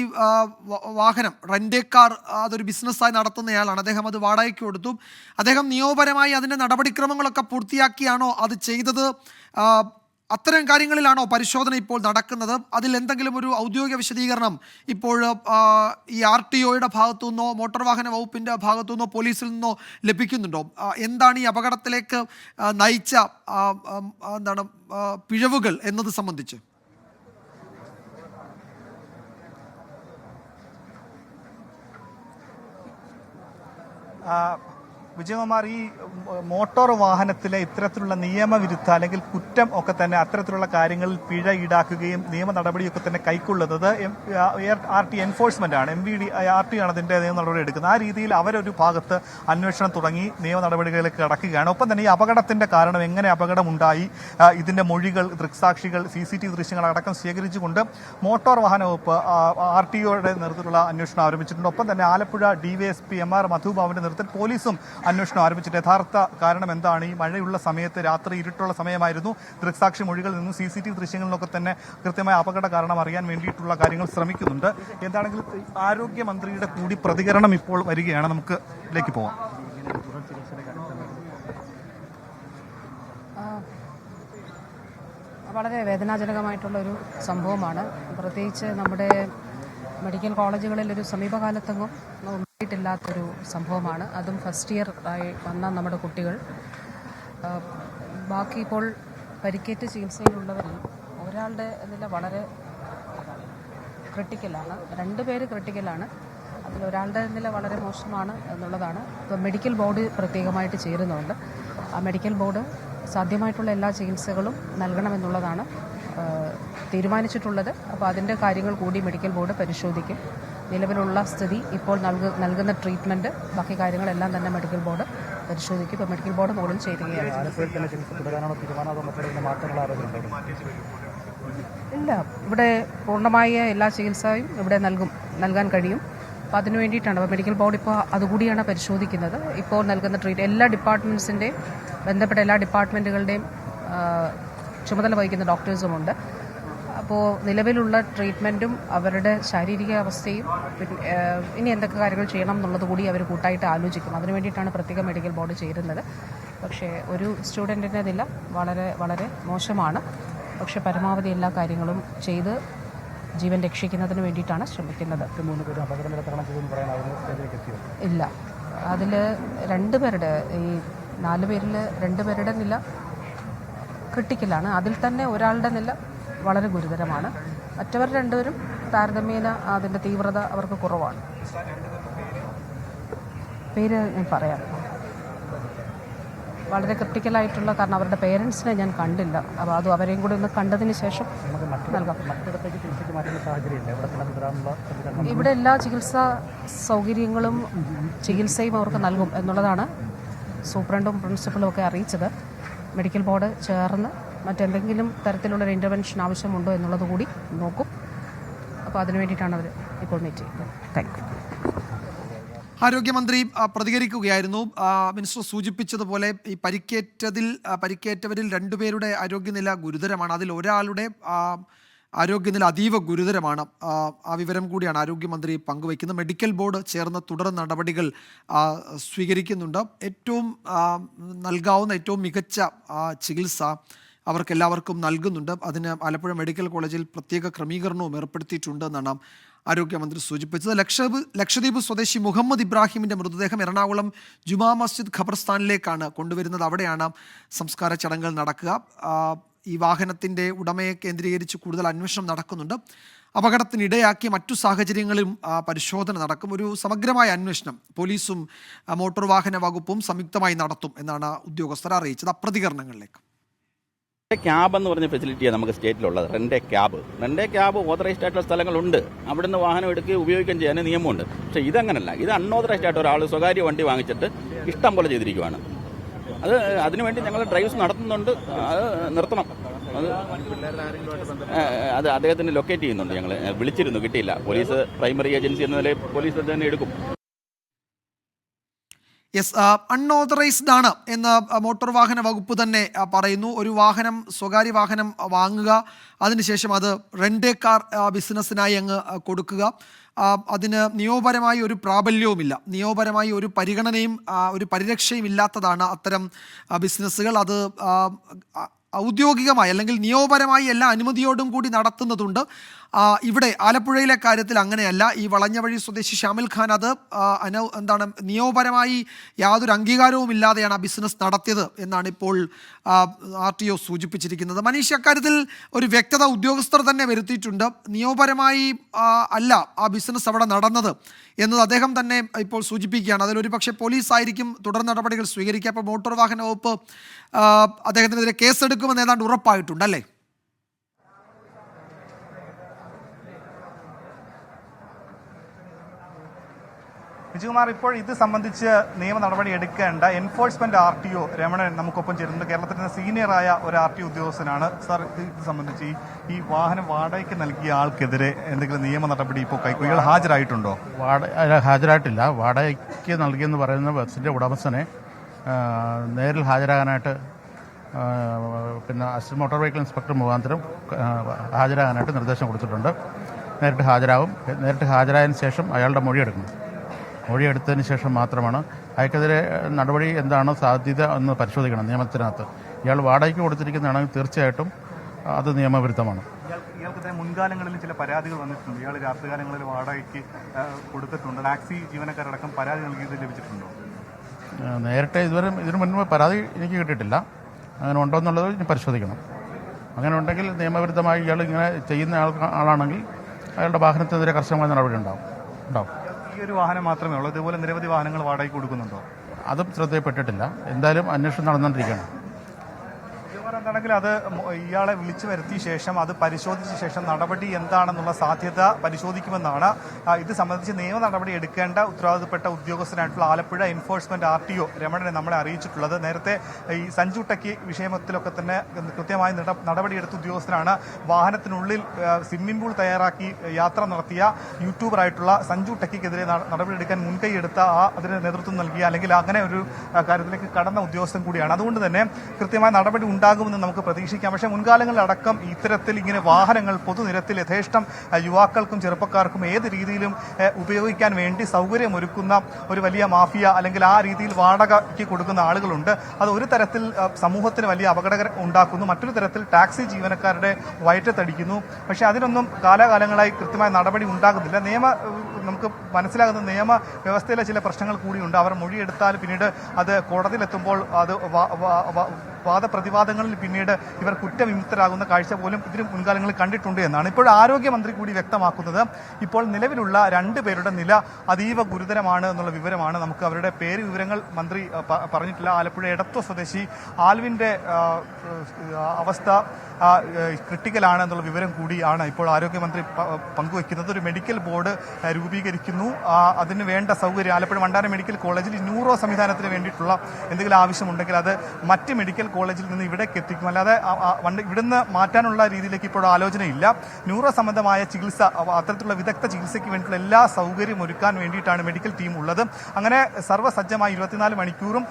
വാഹനം റെന്റ് കാർ അതൊരു ബിസിനസ്സായി നടത്തുന്നയാളാണ്. അദ്ദേഹം അത് വാടകയ്ക്ക് കൊടുത്തു. അദ്ദേഹം നിയമപരമായി അതിൻ്റെ നടപടിക്രമങ്ങളൊക്കെ പൂർത്തിയാക്കിയാണോ അത് ചെയ്തത്? അത്തരം കാര്യങ്ങളിലാണോ പരിശോധന ഇപ്പോൾ നടക്കുന്നത്? അതിൽ എന്തെങ്കിലും ഒരു ഔദ്യോഗിക വിശദീകരണം ഇപ്പോൾ ഈ RTOയുടെ ഭാഗത്തു നിന്നോ മോട്ടോർ വാഹന വകുപ്പിൻ്റെ ഭാഗത്തു നിന്നോ പോലീസിൽ നിന്നോ ലഭിക്കുന്നുണ്ടോ? എന്താണ് ഈ അപകടത്തിലേക്ക് നയിച്ച പിഴവുകൾ എന്നത് സംബന്ധിച്ച്? വിജയകുമാർ, ഈ മോട്ടോർ വാഹനത്തിലെ ഇത്തരത്തിലുള്ള നിയമവിരുദ്ധ അല്ലെങ്കിൽ കുറ്റം ഒക്കെ തന്നെ അത്തരത്തിലുള്ള കാര്യങ്ങളിൽ പിഴ ഈടാക്കുകയും നിയമ നടപടിയൊക്കെ തന്നെ കൈക്കൊള്ളുന്നത് RT എൻഫോഴ്സ്മെന്റ് ആണ്, MVD RT ആണ് അതിന്റെ നിയമ നടപടി എടുക്കുന്നത്. ആ രീതിയിൽ അവരൊരു ഭാഗത്ത് അന്വേഷണം തുടങ്ങി നിയമ നടപടികളിലേക്ക് കടക്കുകയാണ്. ഒപ്പം തന്നെ ഈ അപകടത്തിന്റെ കാരണം, എങ്ങനെ അപകടമുണ്ടായി, ഇതിന്റെ മൊഴികൾ, ദൃക്സാക്ഷികൾ, CCTV ദൃശ്യങ്ങൾ അടക്കം ശേഖരിച്ചുകൊണ്ട് മോട്ടോർ വാഹന വകുപ്പ് RTOയുടെ നേതൃത്വത്തിലുള്ള അന്വേഷണം ആരംഭിച്ചിട്ടുണ്ട്. ഒപ്പം തന്നെ ആലപ്പുഴ DYSP MR മധുബാബുവിന്റെ നേതൃത്വത്തിൽ പോലീസും അന്വേഷണം ആരംഭിച്ചിട്ട് യഥാർത്ഥ കാരണം എന്താണ്, ഈ മഴയുള്ള സമയത്ത് രാത്രി ഇരുട്ടുള്ള സമയമായിരുന്നു, ദൃക്സാക്ഷി മൊഴികളിൽ നിന്നും CCTV ദൃശ്യങ്ങളിൽ നിന്നൊക്കെ തന്നെ കൃത്യമായ അപകട കാരണം അറിയാൻ വേണ്ടിയിട്ടുള്ള കാര്യങ്ങൾ ശ്രമിക്കുന്നുണ്ട്. എന്താണെങ്കിലും ആരോഗ്യമന്ത്രിയുടെ കൂടി പ്രതികരണം ഇപ്പോൾ വരികയാണ്. നമുക്ക് ഇതിലേക്ക് പോവാം. വളരെ വേദനാജനകമായിട്ടുള്ളൊരു സംഭവമാണ്. പ്രത്യേകിച്ച് നമ്മുടെ മെഡിക്കൽ കോളേജുകളിലൊരു സമീപകാലത്തെങ്ങും ഉണ്ടായിട്ടില്ലാത്തൊരു സംഭവമാണ്. അതും ഫസ്റ്റ് ഇയർ ആയി വന്ന നമ്മുടെ കുട്ടികൾ. ബാക്കി ഇപ്പോൾ പരിക്കേറ്റ് ചികിത്സയിലുള്ളവരിൽ ഒരാളുടെ നില വളരെ ക്രിട്ടിക്കലാണ്, 2 പേര് ക്രിട്ടിക്കലാണ്. അതിലൊരാളുടെ നില വളരെ മോശമാണ് എന്നുള്ളതാണ്. ഇപ്പോൾ മെഡിക്കൽ ബോർഡ് പ്രത്യേകമായിട്ട് ചേരുന്നുണ്ട്. ആ മെഡിക്കൽ ബോർഡ് സാധ്യമായിട്ടുള്ള എല്ലാ ചികിത്സകളും നൽകണമെന്നുള്ളതാണ് തീരുമാനിച്ചിട്ടുള്ളത്. അപ്പോൾ അതിൻ്റെ കാര്യങ്ങൾ കൂടി മെഡിക്കൽ ബോർഡ് പരിശോധിക്കും. നിലവിലുള്ള സ്ഥിതി, ഇപ്പോൾ നൽകുന്ന ട്രീറ്റ്മെൻറ്റ്, ബാക്കി കാര്യങ്ങളെല്ലാം തന്നെ മെഡിക്കൽ ബോർഡ് പരിശോധിക്കും. ഇപ്പോൾ മെഡിക്കൽ ബോർഡ് മുകളിൽ ചേരുകയാണ്. ഇല്ല, ഇവിടെ പൂർണ്ണമായ എല്ലാ ചികിത്സയും ഇവിടെ നൽകാൻ കഴിയും. അപ്പോൾ അതിനു വേണ്ടിയിട്ടാണ് അപ്പോൾ മെഡിക്കൽ ബോർഡ് ഇപ്പോൾ അതുകൂടിയാണ് പരിശോധിക്കുന്നത്. ഇപ്പോൾ നൽകുന്ന എല്ലാ ഡിപ്പാർട്ട്മെൻറ്റ്സിൻ്റെയും ബന്ധപ്പെട്ട എല്ലാ ഡിപ്പാർട്ട്മെൻറ്റുകളുടെയും ചുമതല വഹിക്കുന്ന ഡോക്ടേഴ്സുമുണ്ട്. അപ്പോൾ നിലവിലുള്ള ട്രീറ്റ്മെൻറ്റും അവരുടെ ശാരീരിക അവസ്ഥയും ഇനി എന്തൊക്കെ കാര്യങ്ങൾ ചെയ്യണം എന്നുള്ളത് കൂടി അവർ കൂട്ടായിട്ട് ആലോചിക്കും. അതിനു വേണ്ടിയിട്ടാണ് പ്രത്യേക മെഡിക്കൽ ബോർഡ് ചേരുന്നത്. പക്ഷേ ഒരു സ്റ്റുഡൻറ്റിൻ്റെ നില വളരെ വളരെ മോശമാണ്. പക്ഷേ പരമാവധി എല്ലാ കാര്യങ്ങളും ചെയ്ത് ജീവൻ രക്ഷിക്കുന്നതിന് വേണ്ടിയിട്ടാണ് ശ്രമിക്കുന്നത്. ഇല്ല, അതിൽ 2 പേരുടെ, ഈ 4 പേരിൽ 2 പേരുടെ നില ക്രിട്ടിക്കലാണ്. അതിൽ തന്നെ ഒരാളുടെ നില വളരെ ഗുരുതരമാണ്. മറ്റവർ 2 പേരും താരതമ്യേന അതിൻ്റെ തീവ്രത അവർക്ക് കുറവാണ്. പേര് ഞാൻ പറയാം. വളരെ ക്രിട്ടിക്കലായിട്ടുള്ള, കാരണം അവരുടെ പേരൻസിനെ ഞാൻ കണ്ടില്ല. അപ്പോൾ അത് അവരെയും കൂടി ഒന്ന് കണ്ടതിന് ശേഷം നൽകാം. ഇവിടെ എല്ലാ ചികിത്സാ സൗകര്യങ്ങളും ചികിത്സയും അവർക്ക് നൽകും എന്നുള്ളതാണ് സൂപ്രണ്ടും പ്രിൻസിപ്പളും ഒക്കെ അറിയിച്ചത്. മെഡിക്കൽ ബോർഡ് ചേർന്ന് മറ്റെന്തെങ്കിലും തരത്തിലുള്ളൊരു ഇൻ്റർവെൻഷൻ ആവശ്യമുണ്ടോ എന്നുള്ളത് കൂടി നോക്കും. അപ്പോൾ അതിനു വേണ്ടിയിട്ടാണ് അവർ ഇപ്പോൾ മീറ്റ് ചെയ്യുന്നത്. Thank you. ആരോഗ്യമന്ത്രി പ്രതികരിക്കുകയായിരുന്നു. മിനിസ്റ്റർ സൂചിപ്പിച്ചതുപോലെ ഈ പരിക്കേറ്റവരിൽ 2 പേരുടെ ആരോഗ്യനില ഗുരുതരമാണ്. അതിൽ ഒരാളുടെ ആരോഗ്യനില അതീവ ഗുരുതരമാണ്. ആ വിവരം കൂടിയാണ് ആരോഗ്യമന്ത്രി പങ്കുവയ്ക്കുന്നത്. മെഡിക്കൽ ബോർഡ് ചേർന്ന തുടർ നടപടികൾ സ്വീകരിക്കുന്നുണ്ട്. ഏറ്റവും നൽകാവുന്ന ഏറ്റവും മികച്ച ചികിത്സ അവർക്കെല്ലാവർക്കും നൽകുന്നുണ്ട്. അതിന് ആലപ്പുഴ മെഡിക്കൽ കോളേജിൽ പ്രത്യേക ക്രമീകരണവും ഏർപ്പെടുത്തിയിട്ടുണ്ട് എന്നാണ് ആരോഗ്യമന്ത്രി സൂചിപ്പിച്ചത്. ലക്ഷദ്വീപ് സ്വദേശി മുഹമ്മദ് ഇബ്രാഹിമിൻ്റെ മൃതദേഹം എറണാകുളം ജുമാ മസ്ജിദ് ഖബർസ്ഥാനിലേക്കാണ് കൊണ്ടുവരുന്നത്. അവിടെയാണ് സംസ്കാര ചടങ്ങുകൾ നടക്കുക. ഈ വാഹനത്തിൻ്റെ ഉടമയെ കേന്ദ്രീകരിച്ച് കൂടുതൽ അന്വേഷണം നടക്കുന്നുണ്ട്. അപകടത്തിനിടയാക്കിയ മറ്റു സാഹചര്യങ്ങളിലും പരിശോധന നടക്കും. ഒരു സമഗ്രമായ അന്വേഷണം പോലീസും മോട്ടോർ വാഹന വകുപ്പും സംയുക്തമായി നടത്തും എന്നാണ് ഉദ്യോഗസ്ഥർ അറിയിച്ചത്. പ്രതികരണങ്ങളിലേക്ക്. ക്യാബ് എന്ന് പറഞ്ഞ ഫെസിലിറ്റിയാണ് നമുക്ക് സ്റ്റേറ്റിലുള്ളത്. റെൻ്റ് ക്യാബ് ഓതറൈസ്ഡ് ആയിട്ടുള്ള സ്ഥലങ്ങളുണ്ട്. അവിടുന്ന് വാഹനം എടുക്കുകയും ഉപയോഗിക്കുകയും ചെയ്യാൻ നിയമമുണ്ട്. പക്ഷേ ഇതങ്ങനല്ല. ഇത് അൺഓതറൈസ്ഡ് ആയിട്ട് ഒരാൾ സ്വകാര്യ വണ്ടി വാങ്ങിച്ചിട്ട് ഇഷ്ടം പോലെ ചെയ്തിരിക്കുകയാണ്. അതിനുവേണ്ടി ഞങ്ങൾ ഡ്രൈവ്സ് നടത്തുന്നുണ്ട്. അത് നിർത്തണം. അത് അദ്ദേഹത്തിന് ലൊക്കേറ്റ് ചെയ്യുന്നുണ്ട്. ഞങ്ങൾ വിളിച്ചിരുന്നു, കിട്ടിയില്ല. പോലീസ് പ്രൈമറി ഏജൻസി എന്ന നിലയിൽ പോലീസ് തന്നെ എടുക്കും. യെസ്, അൺഓതറൈസ്ഡ് ആണ് എന്ന് മോട്ടോർ വാഹന വകുപ്പ് തന്നെ പറയുന്നു. ഒരു വാഹനം, സ്വകാര്യ വാഹനം വാങ്ങുക, അതിനുശേഷം അത് റെൻ്റ് കാർ ബിസിനസ്സിനായി അങ്ങ് കൊടുക്കുക. അതിന് നിയമപരമായി ഒരു പ്രാബല്യവുമില്ല, നിയമപരമായി ഒരു പരിഗണനയും ഒരു പരിരക്ഷയും ഇല്ലാത്തതാണ് അത്തരം ബിസിനസ്സുകൾ. അത് ഔദ്യോഗികമായി അല്ലെങ്കിൽ നിയമപരമായി എല്ലാ അനുമതിയോടും കൂടി നടത്തുന്നതുണ്ട്. ഇവിടെ ആലപ്പുഴയിലെ കാര്യത്തിൽ അങ്ങനെയല്ല. ഈ വളഞ്ഞവഴി സ്വദേശി ഷാമിൽ ഖാൻ അത് നിയമപരമായി യാതൊരു അംഗീകാരവും ഇല്ലാതെയാണ് ആ ബിസിനസ് നടത്തിയത് എന്നാണ് ഇപ്പോൾ RTO സൂചിപ്പിച്ചിരിക്കുന്നത്. മനീഷ്, അക്കാര്യത്തിൽ ഒരു വ്യക്തത ഉദ്യോഗസ്ഥർ തന്നെ വരുത്തിയിട്ടുണ്ട്. നിയമപരമായി അല്ല ആ ബിസിനസ് അവിടെ നടന്നത് എന്നത് അദ്ദേഹം തന്നെ ഇപ്പോൾ സൂചിപ്പിക്കുകയാണ്. അതിലൊരു പക്ഷേ പോലീസായിരിക്കും തുടർ നടപടികൾ സ്വീകരിക്കുക. അപ്പോൾ മോട്ടോർ വാഹന വകുപ്പ് അദ്ദേഹത്തിനെതിരെ കേസെടുക്കുമെന്ന് ഏതാണ്ട് ഉറപ്പായിട്ടുണ്ട് അല്ലേ? വിജയകുമാർ, ഇപ്പോൾ ഇത് സംബന്ധിച്ച് നിയമ നടപടി എടുക്കേണ്ട എൻഫോഴ്സ്മെന്റ് RTO രമണൻ നമുക്കൊപ്പം ചേരുന്നത്. കേരളത്തിലെ സീനിയറായ ഒരു RTO ഉദ്യോഗസ്ഥനാണ്. സാർ, ഇത് സംബന്ധിച്ച് ഈ വാഹനം വാടകയ്ക്ക് നൽകിയ ആൾക്കെതിരെ എന്തെങ്കിലും നിയമ നടപടി ഇപ്പോൾ ഇയാൾ ഹാജരായിട്ടുണ്ടോ? ഹാജരായിട്ടില്ല. വാടകയ്ക്ക് നൽകിയെന്ന് പറയുന്ന ബസ്സിൻ്റെ ഉടമസ്ഥനെ നേരിൽ ഹാജരാകാനായിട്ട് പിന്നെ അസിസ്റ്റന്റ് മോട്ടോർ വെഹിക്കിൾ ഇൻസ്പെക്ടർ മുഖാന്തരം ഹാജരാകാനായിട്ട് നിർദ്ദേശം കൊടുത്തിട്ടുണ്ട്. നേരിട്ട് ഹാജരാകും. നേരിട്ട് ഹാജരായതിനു ശേഷം അയാളുടെ മൊഴിയെടുത്തതിന് ശേഷം മാത്രമാണ് അയാൾക്കെതിരെ നടപടി എന്താണ് സാധ്യത എന്ന് പരിശോധിക്കണം. നിയമത്തിനകത്ത് ഇയാൾ വാടകയ്ക്ക് കൊടുത്തിരിക്കുന്നതാണെങ്കിൽ തീർച്ചയായിട്ടും അത് നിയമവിരുദ്ധമാണ്. ഇയാൾക്കെതിരെ മുൻകാലങ്ങളിൽ ചില പരാതികൾ വന്നിട്ടുണ്ട്. ഇയാൾ രാത്രികാലങ്ങളിൽ വാടകയ്ക്ക് കൊടുത്തിട്ടുണ്ട്. ടാക്സി ജീവനക്കാരടക്കം പരാതി നൽകിയത് ലഭിച്ചിട്ടുണ്ടോ? നേരിട്ട് ഇതിനു മുൻപ് പരാതി എനിക്ക് കിട്ടിയിട്ടില്ല. അങ്ങനെ ഉണ്ടോ എന്നുള്ളത് ഇനി പരിശോധിക്കണം. അങ്ങനെ ഉണ്ടെങ്കിൽ നിയമവിരുദ്ധമായി ഇയാൾ ഇങ്ങനെ ചെയ്യുന്ന ആളാണെങ്കിൽ അയാളുടെ വാഹനത്തിനെതിരെ കർശനമായ നടപടി ഉണ്ടാവും. ഈ ഒരു വാഹനം മാത്രമേ ഉള്ളൂ? ഇതുപോലെ നിരവധി വാഹനങ്ങൾ വാടകയ്ക്ക് കൊടുക്കുന്നുണ്ടോ? അതും ശ്രദ്ധയിൽപ്പെട്ടിട്ടില്ല. എന്തായാലും അന്വേഷണം നടന്നുകൊണ്ടിരിക്കുകയാണ്. എന്താണെങ്കിൽ അത് ഇയാളെ വിളിച്ചു വരുത്തിയ ശേഷം അത് പരിശോധിച്ച ശേഷം നടപടി എന്താണെന്നുള്ള സാധ്യത പരിശോധിക്കുമെന്നാണ് ഇത് സംബന്ധിച്ച് നിയമ നടപടി എടുക്കേണ്ട ഉത്തരവാദിത്തപ്പെട്ട ഉദ്യോഗസ്ഥനായിട്ടുള്ള ആലപ്പുഴ എൻഫോഴ്സ്മെന്റ് RTO രമണനെ നമ്മളെ അറിയിച്ചിട്ടുള്ളത്. നേരത്തെ ഈ സഞ്ജു ടെക്കി വിഷയത്തിലൊക്കെ തന്നെ കൃത്യമായി നടപടിയെടുത്ത ഉദ്യോഗസ്ഥനാണ്. വാഹനത്തിനുള്ളിൽ സ്വിമ്മിംഗ് പൂൾ തയ്യാറാക്കി യാത്ര നടത്തിയ യൂട്യൂബറായിട്ടുള്ള സഞ്ജു ടെക്കിക്കെതിരെ നടപടിയെടുക്കാൻ മുൻകൈയെടുത്ത അതിന് നേതൃത്വം നൽകിയ അല്ലെങ്കിൽ അങ്ങനെ ഒരു കാര്യത്തിലേക്ക് കടന്ന ഉദ്യോഗസ്ഥൻ കൂടിയാണ്. അതുകൊണ്ട് തന്നെ കൃത്യമായ നടപടി ഉണ്ടാകുമെന്ന് നമുക്ക് പ്രതീക്ഷിക്കാം. പക്ഷേ മുൻകാലങ്ങളിലടക്കം ഇത്തരത്തിൽ ഇങ്ങനെ വാഹനങ്ങൾ പൊതുനിരത്തിൽ യഥേഷ്ടം യുവാക്കൾക്കും ചെറുപ്പക്കാർക്കും ഏത് രീതിയിലും ഉപയോഗിക്കാൻ വേണ്ടി സൗകര്യമൊരുക്കുന്ന ഒരു വലിയ മാഫിയ അല്ലെങ്കിൽ ആ രീതിയിൽ വാടകയ്ക്ക് കൊടുക്കുന്ന ആളുകളുണ്ട്. അത് ഒരു തരത്തിൽ സമൂഹത്തിന് വലിയ അപകടകരം ഉണ്ടാക്കുന്നു, മറ്റൊരു തരത്തിൽ ടാക്സി ജീവനക്കാരുടെ വയറ്റത്തടിക്കുന്നു. പക്ഷേ അതിനൊന്നും കാലാകാലങ്ങളായി കൃത്യമായ നടപടി ഉണ്ടാകുന്നില്ല. നമുക്ക് മനസ്സിലാകുന്ന നിയമ വ്യവസ്ഥയിലെ ചില പ്രശ്നങ്ങൾ കൂടിയുണ്ട്. അവർ മൊഴിയെടുത്താൽ പിന്നീട് അത് കോടതിയിലെത്തുമ്പോൾ അത് വാദപ്രതിവാദങ്ങളിൽ പിന്നീട് ഇവർ കുറ്റവിമുക്തരാകുന്ന കാഴ്ച പോലും ഇതിന് മുൻകാലങ്ങളിൽ കണ്ടിട്ടുണ്ട് എന്നാണ് ഇപ്പോൾ ആരോഗ്യമന്ത്രി കൂടി വ്യക്തമാക്കുന്നത്. ഇപ്പോൾ നിലവിലുള്ള 2 പേരുടെ നില അതീവ ഗുരുതരമാണ് എന്നുള്ള വിവരമാണ്. നമുക്ക് അവരുടെ പേര് വിവരങ്ങൾ മന്ത്രി പറഞ്ഞിട്ടില്ല. ആലപ്പുഴ എടത്വ സ്വദേശി ആൽവിൻ്റെ അവസ്ഥ ക്രിട്ടിക്കലാണ് എന്നുള്ള വിവരം കൂടിയാണ് ഇപ്പോൾ ആരോഗ്യമന്ത്രി പങ്കുവയ്ക്കുന്നത്. ഒരു മെഡിക്കൽ ബോർഡ് രൂപീകരിക്കുന്നു. അതിന് വേണ്ട സൗകര്യം ആലപ്പുഴ വണ്ടാനം മെഡിക്കൽ കോളേജിൽ ന്യൂറോ സംവിധാനത്തിന് വേണ്ടിയിട്ടുള്ള എന്തെങ്കിലും ആവശ്യമുണ്ടെങ്കിൽ അത് മറ്റ് മെഡിക്കൽ കോളേജിൽ നിന്ന് ഇവിടേക്ക് എത്തിക്കും. അല്ലാതെ ഇവിടുന്ന് മാറ്റാനുള്ള രീതിയിലേക്ക് ഇപ്പോൾ ആലോചനയില്ല. ന്യൂറോ സംബന്ധമായ ചികിത്സ, അത്തരത്തിലുള്ള വിദഗ്ധ ചികിത്സയ്ക്ക് വേണ്ടിയിട്ടുള്ള എല്ലാ സൗകര്യവും ഒരുക്കാൻ വേണ്ടിയിട്ടാണ് മെഡിക്കൽ ടീം ഉള്ളത്. അങ്ങനെ സർവ്വസജ്ജമായി 24 മണിക്കൂറും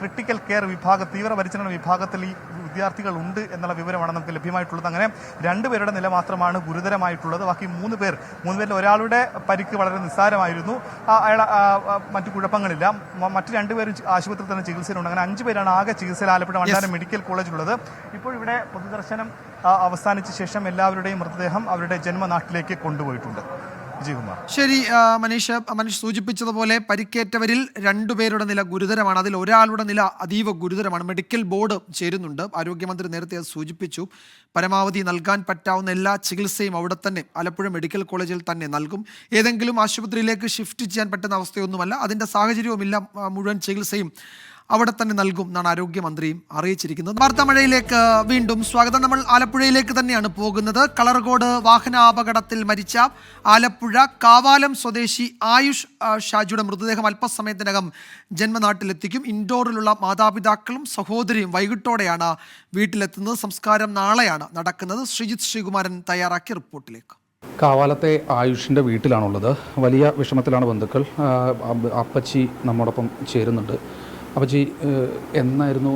ക്രിട്ടിക്കൽ കെയർ തീവ്രപരിചരണ വിഭാഗത്തിൽ ഈ വിദ്യാർത്ഥികൾ ഉണ്ട് എന്നുള്ള വിവരമാണ് നമുക്ക് ലഭ്യമായിട്ടുള്ളത്. അങ്ങനെ 2 പേരുടെ നില മാത്രമാണ് ഗുരുതരമായിട്ടുള്ളത്. ബാക്കി 3 പേരിൽ ഒരാളുടെ പരിക്ക് വളരെ നിസ്സാരമായിരുന്നു. അയാൾ മറ്റു കുഴപ്പങ്ങളില്ല. മറ്റ് 2 പേരും ആശുപത്രിയിൽ തന്നെ ചികിത്സയിലുണ്ട്. അങ്ങനെ 5 പേരാണ് ആകെ ചികിത്സയിൽ ആലപ്പുഴ വണ്ടാനം മെഡിക്കൽ കോളേജിലുള്ളത്. ഇപ്പോൾ ഇവിടെ പൊതുദർശനം അവസാനിച്ച ശേഷം എല്ലാവരുടെയും മൃതദേഹം അവരുടെ ജന്മനാട്ടിലേക്ക് കൊണ്ടുപോയിട്ടുണ്ട്. വിജയകുമാർ. ശരി മനീഷ് സൂചിപ്പിച്ചതുപോലെ പരിക്കേറ്റവരിൽ 2 പേരുടെ നില ഗുരുതരമാണ്. അതിൽ ഒരാളുടെ നില അതീവ ഗുരുതരമാണ്. മെഡിക്കൽ ബോർഡ് ചേരുന്നുണ്ട്. ആരോഗ്യമന്ത്രി നേരത്തെ അത് സൂചിപ്പിച്ചു. പരമാവധി നൽകാൻ പറ്റാവുന്ന എല്ലാ ചികിത്സയും അവിടെ തന്നെ ആലപ്പുഴ മെഡിക്കൽ കോളേജിൽ തന്നെ നൽകും. ഏതെങ്കിലും ആശുപത്രിയിലേക്ക് ഷിഫ്റ്റ് ചെയ്യാൻ പറ്റുന്ന അവസ്ഥയൊന്നുമല്ല. അതിൻ്റെ സാഹചര്യവുമില്ല. മുഴുവൻ ചികിത്സയും അവിടെ തന്നെ നൽകും എന്നാണ് ആരോഗ്യമന്ത്രിയും അറിയിച്ചിരിക്കുന്നത്. വാർത്താമഴയിലേക്ക് വീണ്ടും സ്വാഗതം. നമ്മൾ ആലപ്പുഴയിലേക്ക് തന്നെയാണ് പോകുന്നത്. കളർകോട് വാഹനാപകടത്തിൽ മരിച്ച ആലപ്പുഴ കാവാലം സ്വദേശി ആയുഷ് ഷാജിയുടെ മൃതദേഹം അല്പസമയത്തിനകം ജന്മനാട്ടിലെത്തിക്കും. ഇൻഡോറിലുള്ള മാതാപിതാക്കളും സഹോദരിയും വൈകിട്ടോടെയാണ് വീട്ടിലെത്തുന്നത്. സംസ്കാരം നാളെയാണ് നടക്കുന്നത്. ശ്രീജിത്ത് ശ്രീകുമാരൻ തയ്യാറാക്കിയ റിപ്പോർട്ടിലേക്ക്. കാവാലത്തെ ആയുഷിൻ്റെ വീട്ടിലാണുള്ളത്. വലിയ വിഷമത്തിലാണ് ബന്ധുക്കൾ. അപ്പച്ചി നമ്മോടൊപ്പം ചേരുന്നുണ്ട്. അപ്പച്ചി, എന്നായിരുന്നു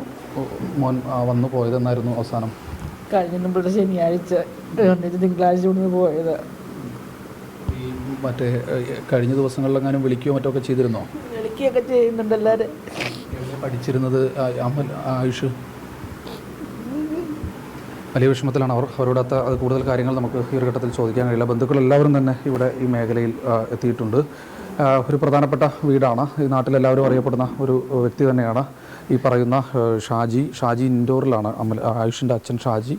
മോൻ വന്നു പോയതെന്നായിരുന്നു അവസാനം? കഴിഞ്ഞ മുമ്പ് ശനിയാഴ്ച തിങ്കളാഴ്ച കൊണ്ട് പോയത്. ഈ മറ്റേ കഴിഞ്ഞ ദിവസങ്ങളിലെങ്ങാനും വിളിക്കുകയോ മറ്റോ ഒക്കെ ചെയ്തിരുന്നോ? വിളിക്കുകയൊക്കെ ചെയ്യുന്നുണ്ട് എല്ലാവരും. പഠിച്ചിരുന്നത് ആയുഷ്? വലിയ വിഷമത്തിലാണ് അവർ. അവരോടൊത്ത അത് കൂടുതൽ കാര്യങ്ങൾ നമുക്ക് ഈ ഒരു ഘട്ടത്തിൽ ചോദിക്കാൻ കഴിയില്ല. ബന്ധുക്കളെല്ലാവരും തന്നെ ഇവിടെ ഈ മേഖലയിൽ എത്തിയിട്ടുണ്ട്. ഒരു പ്രധാനപ്പെട്ട വീടാണ്. ഈ നാട്ടിലെല്ലാവരും അറിയപ്പെടുന്ന ഒരു വ്യക്തി തന്നെയാണ് ഈ പറയുന്ന ഷാജി ഇൻഡോറിലാണ്. ആയുഷിൻ്റെ അച്ഛൻ ഷാജി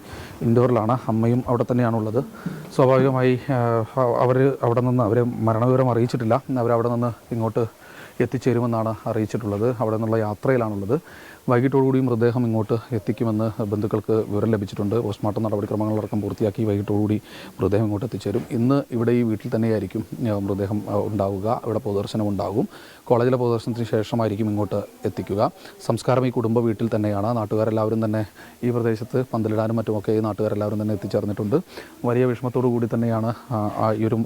ഇൻഡോറിലാണ്. അമ്മയും അവിടെ തന്നെയാണുള്ളത്. സ്വാഭാവികമായി അവർ അവിടെ നിന്ന് അവരെ മരണവിവരം അറിയിച്ചിട്ടില്ല. അവരവിടെ നിന്ന് ഇങ്ങോട്ട് എത്തിച്ചേരുമെന്നാണ് അറിയിച്ചിട്ടുള്ളത്. അവിടെ നിന്നുള്ള യാത്രയിലാണുള്ളത്. വൈകിട്ടോടുകൂടി മൃതദേഹം ഇങ്ങോട്ട് എത്തിക്കുമെന്ന് ബന്ധുക്കൾക്ക് വിവരം ലഭിച്ചിട്ടുണ്ട്. പോസ്റ്റ്മോർട്ടം നടപടിക്രമങ്ങളടക്കം പൂർത്തിയാക്കി വൈകിട്ടോടുകൂടി മൃതദേഹം ഇങ്ങോട്ട് എത്തിച്ചേരും. ഇന്ന് ഇവിടെ ഈ വീട്ടിൽ തന്നെയായിരിക്കും മൃതദേഹം ഉണ്ടാവുക. ഇവിടെ പൊതുദർശനം ഉണ്ടാകും. കോളേജിലെ പൊതുദർശനത്തിന് ശേഷമായിരിക്കും ഇങ്ങോട്ട് എത്തിക്കുക. സംസ്കാരം ഈ കുടുംബ വീട്ടിൽ തന്നെയാണ്. നാട്ടുകാരെല്ലാവരും തന്നെ ഈ പ്രദേശത്ത് പന്തലിടാനും മറ്റുമൊക്കെ ഈ നാട്ടുകാരെല്ലാവരും തന്നെ എത്തിച്ചേർന്നിട്ടുണ്ട്. വലിയ വിഷമത്തോടു കൂടി തന്നെയാണ് ഈ ഒരു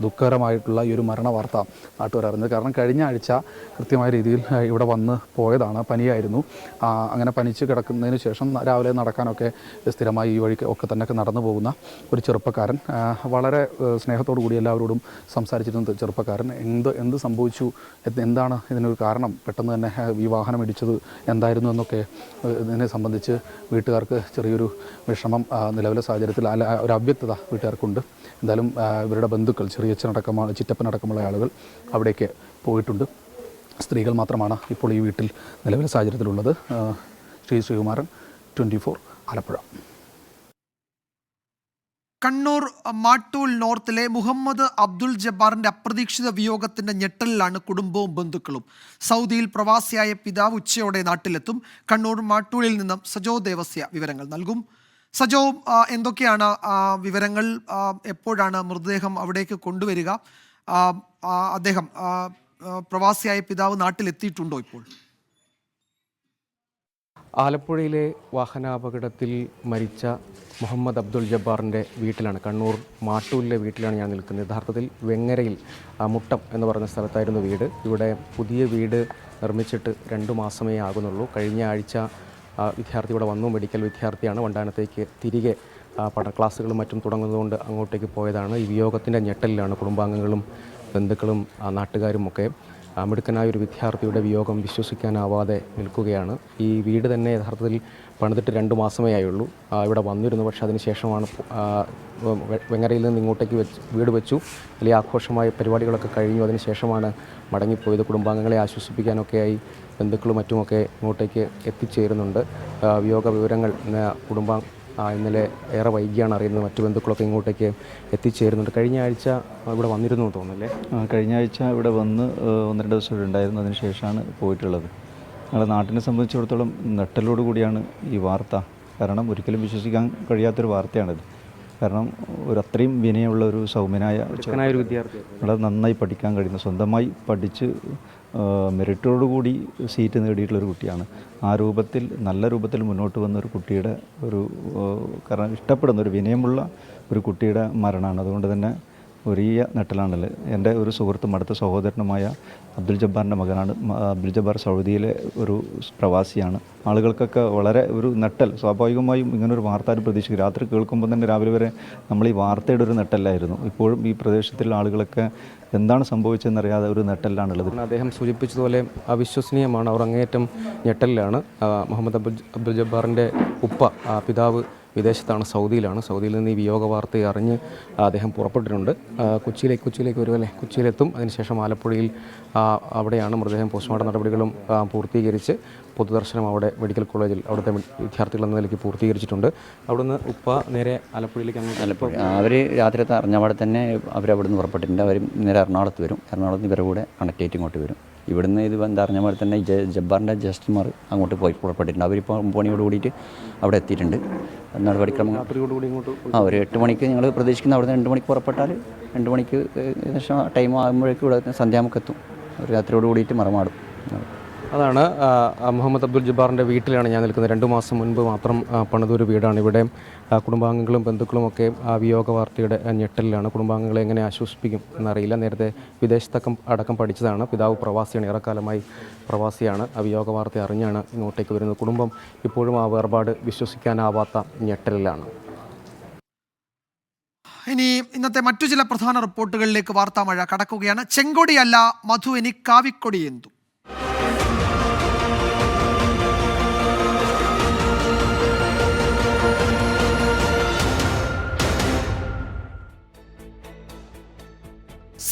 ദുഃഖകരമായിട്ടുള്ള ഈ ഒരു മരണ വാർത്ത നാട്ടുകാർ അറിഞ്ഞത്. കാരണം കഴിഞ്ഞ ആഴ്ച കൃത്യമായ രീതിയിൽ ഇവിടെ വന്ന് പോയതാണ്. പനിയായിരുന്നു. അങ്ങനെ പനിച്ച് കിടക്കുന്നതിന് ശേഷം രാവിലെ നടക്കാനൊക്കെ സ്ഥിരമായി ഈ വഴി ഒക്കെ തന്നെ നടന്നു പോകുന്ന ഒരു ചെറുപ്പക്കാരൻ, വളരെ സ്നേഹത്തോടു കൂടി എല്ലാവരോടും സംസാരിച്ചിരുന്ന ചെറുപ്പക്കാരൻ, എന്ത് സംഭവിച്ചു, എന്താണ് ഇതിനൊരു കാരണം, പെട്ടെന്ന് തന്നെ ഈ വാഹനം ഇടിച്ചത് എന്തായിരുന്നു എന്നൊക്കെ ഇതിനെ സംബന്ധിച്ച് വീട്ടുകാർക്ക് ചെറിയൊരു വിഷമം നിലവിലെ സാഹചര്യത്തിൽ ഒരു അവ്യക്തത വീട്ടുകാർക്കുണ്ട്. എന്തായാലും ഇവരുടെ ബന്ധുക്കൾ ചിറ്റപ്പനടക്കമുള്ള ആളുകൾ അവിടേക്ക് പോയിട്ടുണ്ട്. സ്ത്രീകൾ മാത്രമാണ് ഇപ്പോൾ ഈ വീട്ടിൽ നിലവിലെ സാഹചര്യത്തിലുള്ളത്. ശ്രീകുമാരൻ, 24 ആലപ്പുഴ. കണ്ണൂർ മാട്ടൂൽ നോർത്തിലെ മുഹമ്മദ് അബ്ദുൾ ജബ്ബാറിന്റെ അപ്രതീക്ഷിത വിയോഗത്തിന്റെ ഞെട്ടലിലാണ് കുടുംബവും ബന്ധുക്കളും. സൗദിയിൽ പ്രവാസിയായ പിതാവ് ഉച്ചയോടെ നാട്ടിലെത്തും. കണ്ണൂർ മാട്ടൂലിൽ നിന്നും സജോ ദേവസ്യ വിവരങ്ങൾ നൽകും. സജോ, എന്തൊക്കെയാണ് വിവരങ്ങൾ? എപ്പോഴാണ് മൃതദേഹം അവിടേക്ക് കൊണ്ടുവരിക? അദ്ദേഹം പ്രവാസിയായ പിതാവ് നാട്ടിലെത്തിയിട്ടുണ്ടോ ഇപ്പോൾ? ആലപ്പുഴയിലെ വാഹനാപകടത്തിൽ മരിച്ച മുഹമ്മദ് അബ്ദുൾ ജബ്ബാറിൻ്റെ വീട്ടിലാണ്, കണ്ണൂർ മാട്ടൂലിലെ വീട്ടിലാണ് ഞാൻ നിൽക്കുന്നത്. യഥാർത്ഥത്തിൽ വെങ്ങരയിൽ മുട്ടം എന്ന് പറയുന്ന സ്ഥലത്തായിരുന്നു വീട്. ഇവിടെ പുതിയ വീട് നിർമ്മിച്ചിട്ട് 2 മാസമേ ആകുന്നുള്ളൂ. കഴിഞ്ഞ ആഴ്ച വിദ്യാർത്ഥി ഇവിടെ വന്നു. മെഡിക്കൽ വിദ്യാർത്ഥിയാണ്. വണ്ടാനത്തേക്ക് തിരികെ ക്ലാസ്സുകളും മറ്റും തുടങ്ങുന്നതുകൊണ്ട് അങ്ങോട്ടേക്ക് പോയതാണ്. ഈ വിയോഗത്തിൻ്റെ ഞെട്ടലിലാണ് കുടുംബാംഗങ്ങളും ബന്ധുക്കളും നാട്ടുകാരുമൊക്കെ. മിടുക്കനായ ഒരു വിദ്യാർത്ഥിയുടെ വിയോഗം വിശ്വസിക്കാനാവാതെ നിൽക്കുകയാണ്. ഈ വീട് തന്നെ യഥാർത്ഥത്തിൽ പണിതിട്ട് 2 മാസമേ ആയുള്ളൂ. ഇവിടെ വന്നിരുന്നു. പക്ഷേ അതിനുശേഷമാണ് വെങ്ങരയിൽ നിന്ന് ഇങ്ങോട്ടേക്ക് വീട് വെച്ചു. വലിയ ആഘോഷമായ പരിപാടികളൊക്കെ കഴിഞ്ഞു. അതിനുശേഷമാണ് മടങ്ങിപ്പോയത്. കുടുംബാംഗങ്ങളെ ആശ്വസിപ്പിക്കാനൊക്കെയായി ബന്ധുക്കളും മറ്റുമൊക്കെ ഇങ്ങോട്ടേക്ക് എത്തിച്ചേരുന്നുണ്ട്. വിയോഗ വിവരങ്ങൾ ഇന്നലെ ഏറെ വൈകിയാണ് അറിയുന്നത്. മറ്റു ബന്ധുക്കളൊക്കെ ഇങ്ങോട്ടേക്ക് എത്തിച്ചേരുന്നുണ്ട്. കഴിഞ്ഞ ആഴ്ച ഇവിടെ വന്നിരുന്നു തോന്നുന്നല്ലേ? കഴിഞ്ഞ ആഴ്ച ഇവിടെ വന്ന് 1-2 ദിവസം ഇവിടെ ഉണ്ടായിരുന്നു. അതിന് ശേഷമാണ് പോയിട്ടുള്ളത്. ഞങ്ങളുടെ നാട്ടിനെ സംബന്ധിച്ചിടത്തോളം നെട്ടലോടുകൂടിയാണ് ഈ വാർത്ത. കാരണം ഒരിക്കലും വിശ്വസിക്കാൻ കഴിയാത്തൊരു വാർത്തയാണിത്. കാരണം അത്രയും വിനയമുള്ള ഒരു സൗമ്യനായ ഒരു വിദ്യാർത്ഥി, വളരെ നന്നായി പഠിക്കാൻ കഴിയുന്ന, സ്വന്തമായി പഠിച്ച് മെറിറ്റോടുകൂടി സീറ്റ് നേടിയിട്ടുള്ളൊരു കുട്ടിയാണ്. നല്ല രൂപത്തിൽ മുന്നോട്ട് വന്ന ഒരു കുട്ടിയുടെ കാരണം ഇഷ്ടപ്പെടുന്ന ഒരു വിനയമുള്ള ഒരു കുട്ടിയുടെ മരണമാണ്. അതുകൊണ്ട് തന്നെ വലിയ നെട്ടലാണല്ലോ. എൻ്റെ ഒരു സുഹൃത്തും അടുത്ത സഹോദരനുമായ അബ്ദുൾ ജബ്ബാറിൻ്റെ മകനാണ്. അബ്ദുൾ ജബ്ബാർ സൗദിയിലെ ഒരു പ്രവാസിയാണ്. ആളുകൾക്കൊക്കെ വളരെ ഒരു നെട്ടൽ. സ്വാഭാവികമായും ഇങ്ങനൊരു വാർത്ത പ്രതീക്ഷിക്കും. രാത്രി കേൾക്കുമ്പോൾ തന്നെ രാവിലെ വരെ നമ്മൾ ഈ വാർത്തയുടെ ഒരു നെട്ടലായിരുന്നു. ഇപ്പോഴും ഈ പ്രദേശത്തുള്ള ആളുകളൊക്കെ എന്താണ് സംഭവിച്ചതെന്നറിയാതെ ഒരു നെട്ടലിലാണുള്ളത്. അദ്ദേഹം സൂചിപ്പിച്ചതുപോലെ അവിശ്വസനീയമാണ്. അവർ അങ്ങേയറ്റം ഞെട്ടലിലാണ്. മുഹമ്മദ് അബ്ദുൾ ജബ്ബാറിൻ്റെ പിതാവ് വിദേശത്താണ്, സൗദിയിലാണ്. സൗദിയിൽ നിന്ന് ഈ വിയോഗ വാർത്തയെ അറിഞ്ഞ് അദ്ദേഹം പുറപ്പെട്ടിട്ടുണ്ട്. കൊച്ചിയിലേക്ക് വരുമല്ലേ? കൊച്ചിയിലെത്തും. അതിനുശേഷം ആലപ്പുഴയിൽ അവിടെയാണ് മൃതദേഹം പോസ്റ്റ്മോർട്ടം നടപടികളും പൂർത്തീകരിച്ച് പൊതുദർശനം അവിടെ മെഡിക്കൽ കോളേജിൽ അവിടുത്തെ വിദ്യാർത്ഥികൾ എന്ന നിലയ്ക്ക് പൂർത്തീകരിച്ചിട്ടുണ്ട്. അവിടുന്ന് നേരെ ആലപ്പുഴയിലേക്ക് അവർ രാത്രിയത്തെ അറിഞ്ഞപാടെ തന്നെ അവരവിടുന്ന് പുറപ്പെട്ടിട്ടുണ്ട്. അവർ നേരെ എറണാകുളത്ത് വരും. എറണാകുളത്ത് ഇവരുടെ കൂടെ കണക്ട് ചെയ്തിട്ട് ഇങ്ങോട്ട് വരും. ഇവിടുന്ന് ഇത് അറിഞ്ഞപാടെ തന്നെ ജബ്ബാറിൻ്റെ ജ്യേഷ്ഠന്മാർ അങ്ങോട്ട് പുറപ്പെട്ടിട്ടുണ്ട്. അവരിപ്പോൾ 9 മണിയോട് കൂടിയിട്ട് അവിടെ എത്തിയിട്ടുണ്ട്. നടപടിക്രമങ്ങൾ ഒരു 8 മണിക്ക് ഞങ്ങൾ പ്രതീക്ഷിക്കുന്ന അവിടുന്ന് 2 മണിക്ക് പുറപ്പെട്ടാൽ 2 മണിക്ക് ഏകദേശം ടൈം ആകുമ്പോഴേക്കും ഇവിടെ സന്ധ്യാമുക്കെത്തും. ഒരു രാത്രിയോട് കൂടിയിട്ട് മറമാടും. അതാണ് മുഹമ്മദ് അബ്ദുൾ ജബ്ബാറിൻ്റെ വീട്ടിലാണ് ഞാൻ നിൽക്കുന്നത്. 2 മാസം മുൻപ് മാത്രം പണിതൊരു വീടാണ്. ഇവിടെ കുടുംബാംഗങ്ങളും ബന്ധുക്കളും ഒക്കെ വിയോഗ വാർത്തയുടെ ഞെട്ടലിലാണ്. കുടുംബാംഗങ്ങളെ എങ്ങനെ ആശ്വസിപ്പിക്കും എന്നറിയില്ല. നേരത്തെ വിദേശത്തക്കം പഠിച്ചതാണ്. പിതാവ് പ്രവാസിയാണ്, ഏറെക്കാലമായി പ്രവാസിയാണ്. വിയോഗ വാർത്ത അറിഞ്ഞാണ് ഇങ്ങോട്ടേക്ക് വരുന്നത്. കുടുംബം ഇപ്പോഴും ആ വേർപാട് വിശ്വസിക്കാനാവാത്ത ഞെട്ടലിലാണ്. ഇനി ഇന്നത്തെ മറ്റു ചില പ്രധാന റിപ്പോർട്ടുകളിലേക്ക് വാർത്താമഴ കടക്കുകയാണ്. ചെങ്കൊടിയല്ല മധു ഇനി കാവിക്കൊടി എന്തു.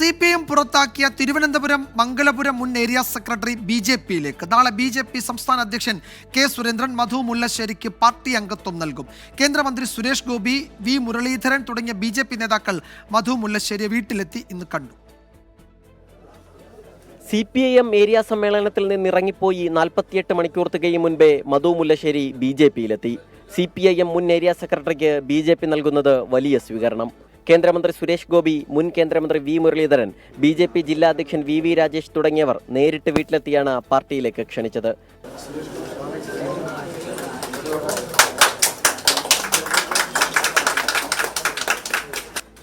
CPM പുറത്താക്കിയ തിരുവനന്തപുരം മംഗലപുരം മുൻ ഏരിയ സെക്രട്ടറി BJPയിലേക്ക്. നാളെ BJP സംസ്ഥാന അധ്യക്ഷൻ K. സുരേന്ദ്രൻ മധു മുല്ലശ്ശേരിക്ക് പാർട്ടി അംഗത്വം നൽകും. കേന്ദ്രമന്ത്രി സുരേഷ് ഗോപി, V. മുരളീധരൻ തുടങ്ങിയ BJP നേതാക്കൾ മധു മുല്ലശ്ശേരിയെ വീട്ടിലെത്തി ഇന്ന് കണ്ടു. CPIM ഏരിയ സമ്മേളനത്തിൽ നിന്നിറങ്ങിപ്പോയി 48 മണിക്കൂർ തികയും മുൻപേ മധു മുല്ലശ്ശേരി BJPയിലെത്തി. CPIM മുൻ ഏരിയ സെക്രട്ടറിക്ക് BJP നൽകുന്നത് വലിയ സ്വീകരണം. കേന്ദ്രമന്ത്രി സുരേഷ് ഗോപി, മുൻ കേന്ദ്രമന്ത്രി V. മുരളീധരൻ, BJP ജില്ലാ അധ്യക്ഷൻ VV രാജേഷ് തുടങ്ങിയവർ നേരിട്ട് വീട്ടിലെത്തിയാണ് പാർട്ടിയിലേക്ക് ക്ഷണിച്ചത്.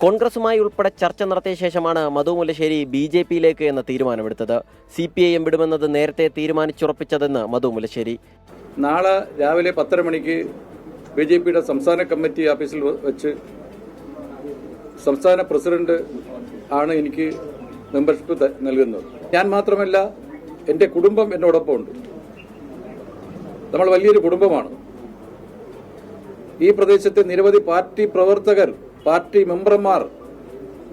കോൺഗ്രസുമായി ഉൾപ്പെടെ ചർച്ച നടത്തിയ ശേഷമാണ് മധു മുല്ലശ്ശേരി BJPയിലേക്ക് എന്ന തീരുമാനമെടുത്തത്. CPIM വിടുമെന്നത് നേരത്തെ തീരുമാനിച്ചുറപ്പിച്ചതെന്ന് മധു മുല്ലശ്ശേരി. നാളെ രാവിലെ 10:30 മണിക്ക് BJPയുടെ സംസ്ഥാന കമ്മിറ്റി ഓഫീസിൽ വെച്ച് സംസ്ഥാന പ്രസിഡന്റ് ആണ് എനിക്ക് മെമ്പർഷിപ്പ് നൽകുന്നത്. ഞാൻ മാത്രമല്ല, എൻ്റെ കുടുംബം എന്നോടൊപ്പം ഉണ്ട്. നമ്മൾ വലിയൊരു കുടുംബമാണ്. ഈ പ്രദേശത്തെ നിരവധി പാർട്ടി പ്രവർത്തകർ, പാർട്ടി മെമ്പർമാർ,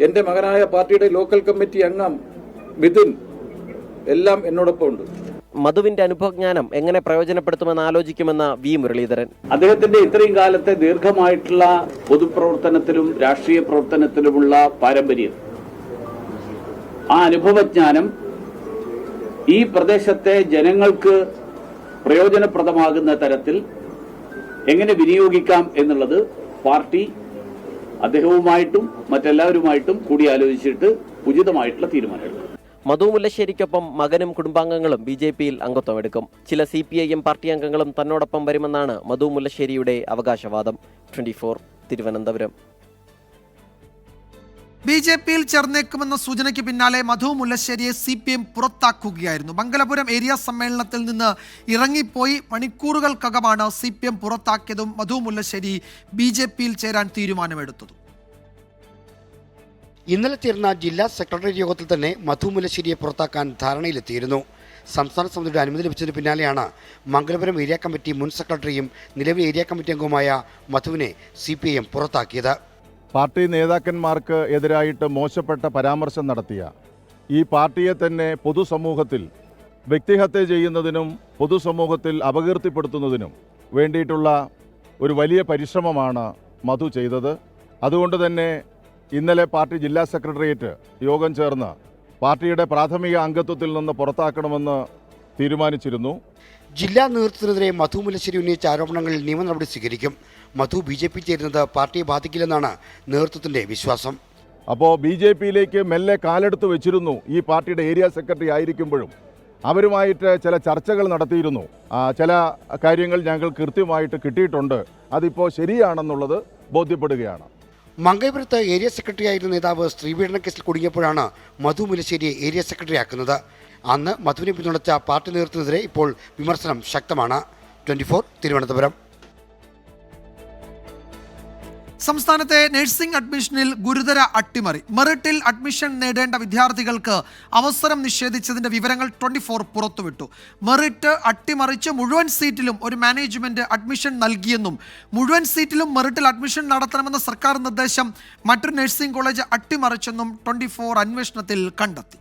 എൻ്റെ മകനായ പാർട്ടിയുടെ ലോക്കൽ കമ്മിറ്റി അംഗം മിഥുൻ എല്ലാം എന്നോടൊപ്പം ഉണ്ട്. മധുവിന്റെ അനുഭവജ്ഞാനം എങ്ങനെ പ്രയോജനപ്പെടുത്തുമെന്ന് ആലോചിക്കുമെന്ന് V. മുരളീധരൻ. അദ്ദേഹത്തിന്റെ ഇത്രയും കാലത്തെ ദീർഘമായിട്ടുള്ള പൊതുപ്രവർത്തനത്തിലും രാഷ്ട്രീയ പ്രവർത്തനത്തിലുമുള്ള പാരമ്പര്യം, ആ അനുഭവജ്ഞാനം ഈ പ്രദേശത്തെ ജനങ്ങൾക്ക് പ്രയോജനപ്രദമാകുന്ന തരത്തിൽ എങ്ങനെ വിനിയോഗിക്കാം എന്നുള്ളത് പാർട്ടി അദ്ദേഹവുമായിട്ടും മറ്റെല്ലാവരുമായിട്ടും കൂടിയാലോചിച്ചിട്ട് ഉചിതമായിട്ടുള്ള തീരുമാനമെടുക്കും. മധു മുല്ലശ്ശേരിക്കൊപ്പം മകനും കുടുംബാംഗങ്ങളും BJPയിൽ അംഗത്വമെടുക്കും. ചില CPIM പാർട്ടി അംഗങ്ങളും തന്നോടൊപ്പം വരുമെന്നാണ് മധു മുല്ലശ്ശേരിയുടെ അവകാശവാദം. 24 തിരുവനന്തപുരം. BJPയിൽ ചേർന്നേക്കുമെന്ന സൂചനയ്ക്ക് പിന്നാലെ മധു മുല്ലശ്ശേരിയെ CPM പുറത്താക്കുകയായിരുന്നു. മംഗലപുരം ഏരിയ സമ്മേളനത്തിൽ നിന്ന് ഇറങ്ങിപ്പോയി മണിക്കൂറുകൾക്കകമാണ് CPM പുറത്താക്കിയതും മധു മുല്ലശ്ശേരി BJPയിൽ ചേരാൻ തീരുമാനമെടുത്തതും. ഇന്നലെ ചേർന്ന ജില്ലാ സെക്രട്ടേറിയറ്റ് യോഗത്തിൽ തന്നെ മധു മുല്ലശ്ശേരിയെ പുറത്താക്കാൻ ധാരണയിലെത്തിയിരുന്നു. സംസ്ഥാന സമിതിയുടെ അനുമതി ലഭിച്ചതിന് പിന്നാലെയാണ് മംഗലപുരം ഏരിയ കമ്മിറ്റി മുൻ സെക്രട്ടറിയും നിലവിലെ ഏരിയ കമ്മിറ്റി അംഗവുമായ മധുവിനെ CPIM പുറത്താക്കിയത്. പാർട്ടി നേതാക്കന്മാർക്ക് എതിരായിട്ട് മോശപ്പെട്ട പരാമർശം നടത്തിയ ഈ പാർട്ടിയെ തന്നെ പൊതുസമൂഹത്തിൽ വ്യക്തിഹത്യ ചെയ്യുന്നതിനും പൊതുസമൂഹത്തിൽ അപകീർത്തിപ്പെടുത്തുന്നതിനും വേണ്ടിയിട്ടുള്ള ഒരു വലിയ പരിശ്രമമാണ് മധു ചെയ്തത്. അതുകൊണ്ട് തന്നെ ഇന്നലെ പാർട്ടി ജില്ലാ സെക്രട്ടേറിയറ്റ് യോഗം ചേർന്ന് പാർട്ടിയുടെ പ്രാഥമിക അംഗത്വത്തിൽ നിന്ന് പുറത്താക്കണമെന്ന് തീരുമാനിച്ചിരുന്നു. ജില്ലാ നേതൃത്വത്തിനെതിരെ മധു മുല്ലശ്ശേരി ഉന്നയിച്ച ആരോപണങ്ങളിൽ നിയമ നടപടി സ്വീകരിക്കും. മധു BJP ചേരുന്നത് പാർട്ടിയെ ബാധിക്കില്ലെന്നാണ് നേതൃത്വത്തിന്റെ വിശ്വാസം. അപ്പോൾ BJPയിലേക്ക് മെല്ലെ കാലെടുത്ത് വെച്ചിരുന്നു. ഈ പാർട്ടിയുടെ ഏരിയ സെക്രട്ടറി ആയിരിക്കുമ്പോഴും അവരുമായിട്ട് ചില ചർച്ചകൾ നടത്തിയിരുന്നു. ചില കാര്യങ്ങൾ ഞങ്ങൾ കൃത്യമായിട്ട് കിട്ടിയിട്ടുണ്ട്. അതിപ്പോൾ ശരിയാണെന്നുള്ളത് ബോധ്യപ്പെടുകയാണ്. മംഗലപുരത്ത് ഏരിയ സെക്രട്ടറി ആയിരുന്ന നേതാവ് സ്ത്രീപീഡന കേസിൽ കുടുങ്ങിയപ്പോഴാണ് മധു മുല്ലശ്ശേരിയെ ഏരിയ സെക്രട്ടറി ആക്കുന്നത്. അന്ന് മധുവിനെ പിന്തുണച്ച പാർട്ടി നേതൃത്വത്തിനെതിരെ ഇപ്പോൾ വിമർശനം ശക്തമാണ്. 24 തിരുവനന്തപുരം. സംസ്ഥാനത്തെ നഴ്സിംഗ് അഡ്മിഷനിൽ ഗുരുതര അട്ടിമറി. മെറിറ്റിൽ അഡ്മിഷൻ നേടേണ്ട വിദ്യാർത്ഥികൾക്ക് അവസരം നിഷേധിച്ചതിന്റെ വിവരങ്ങൾ 24 പുറത്തുവിട്ടു. മെറിറ്റ് അട്ടിമറിച്ച് മുഴുവൻ സീറ്റിലും ഒരു മാനേജ്മെന്റ് അഡ്മിഷൻ നൽകിയെന്നും മുഴുവൻ സീറ്റിലും മെറിറ്റിൽ അഡ്മിഷൻ നടത്തണമെന്ന സർക്കാർ നിർദ്ദേശം മറ്റൊരു നഴ്സിംഗ് കോളേജ് അട്ടിമറിച്ചെന്നും 24 അന്വേഷണത്തിൽ കണ്ടെത്തി.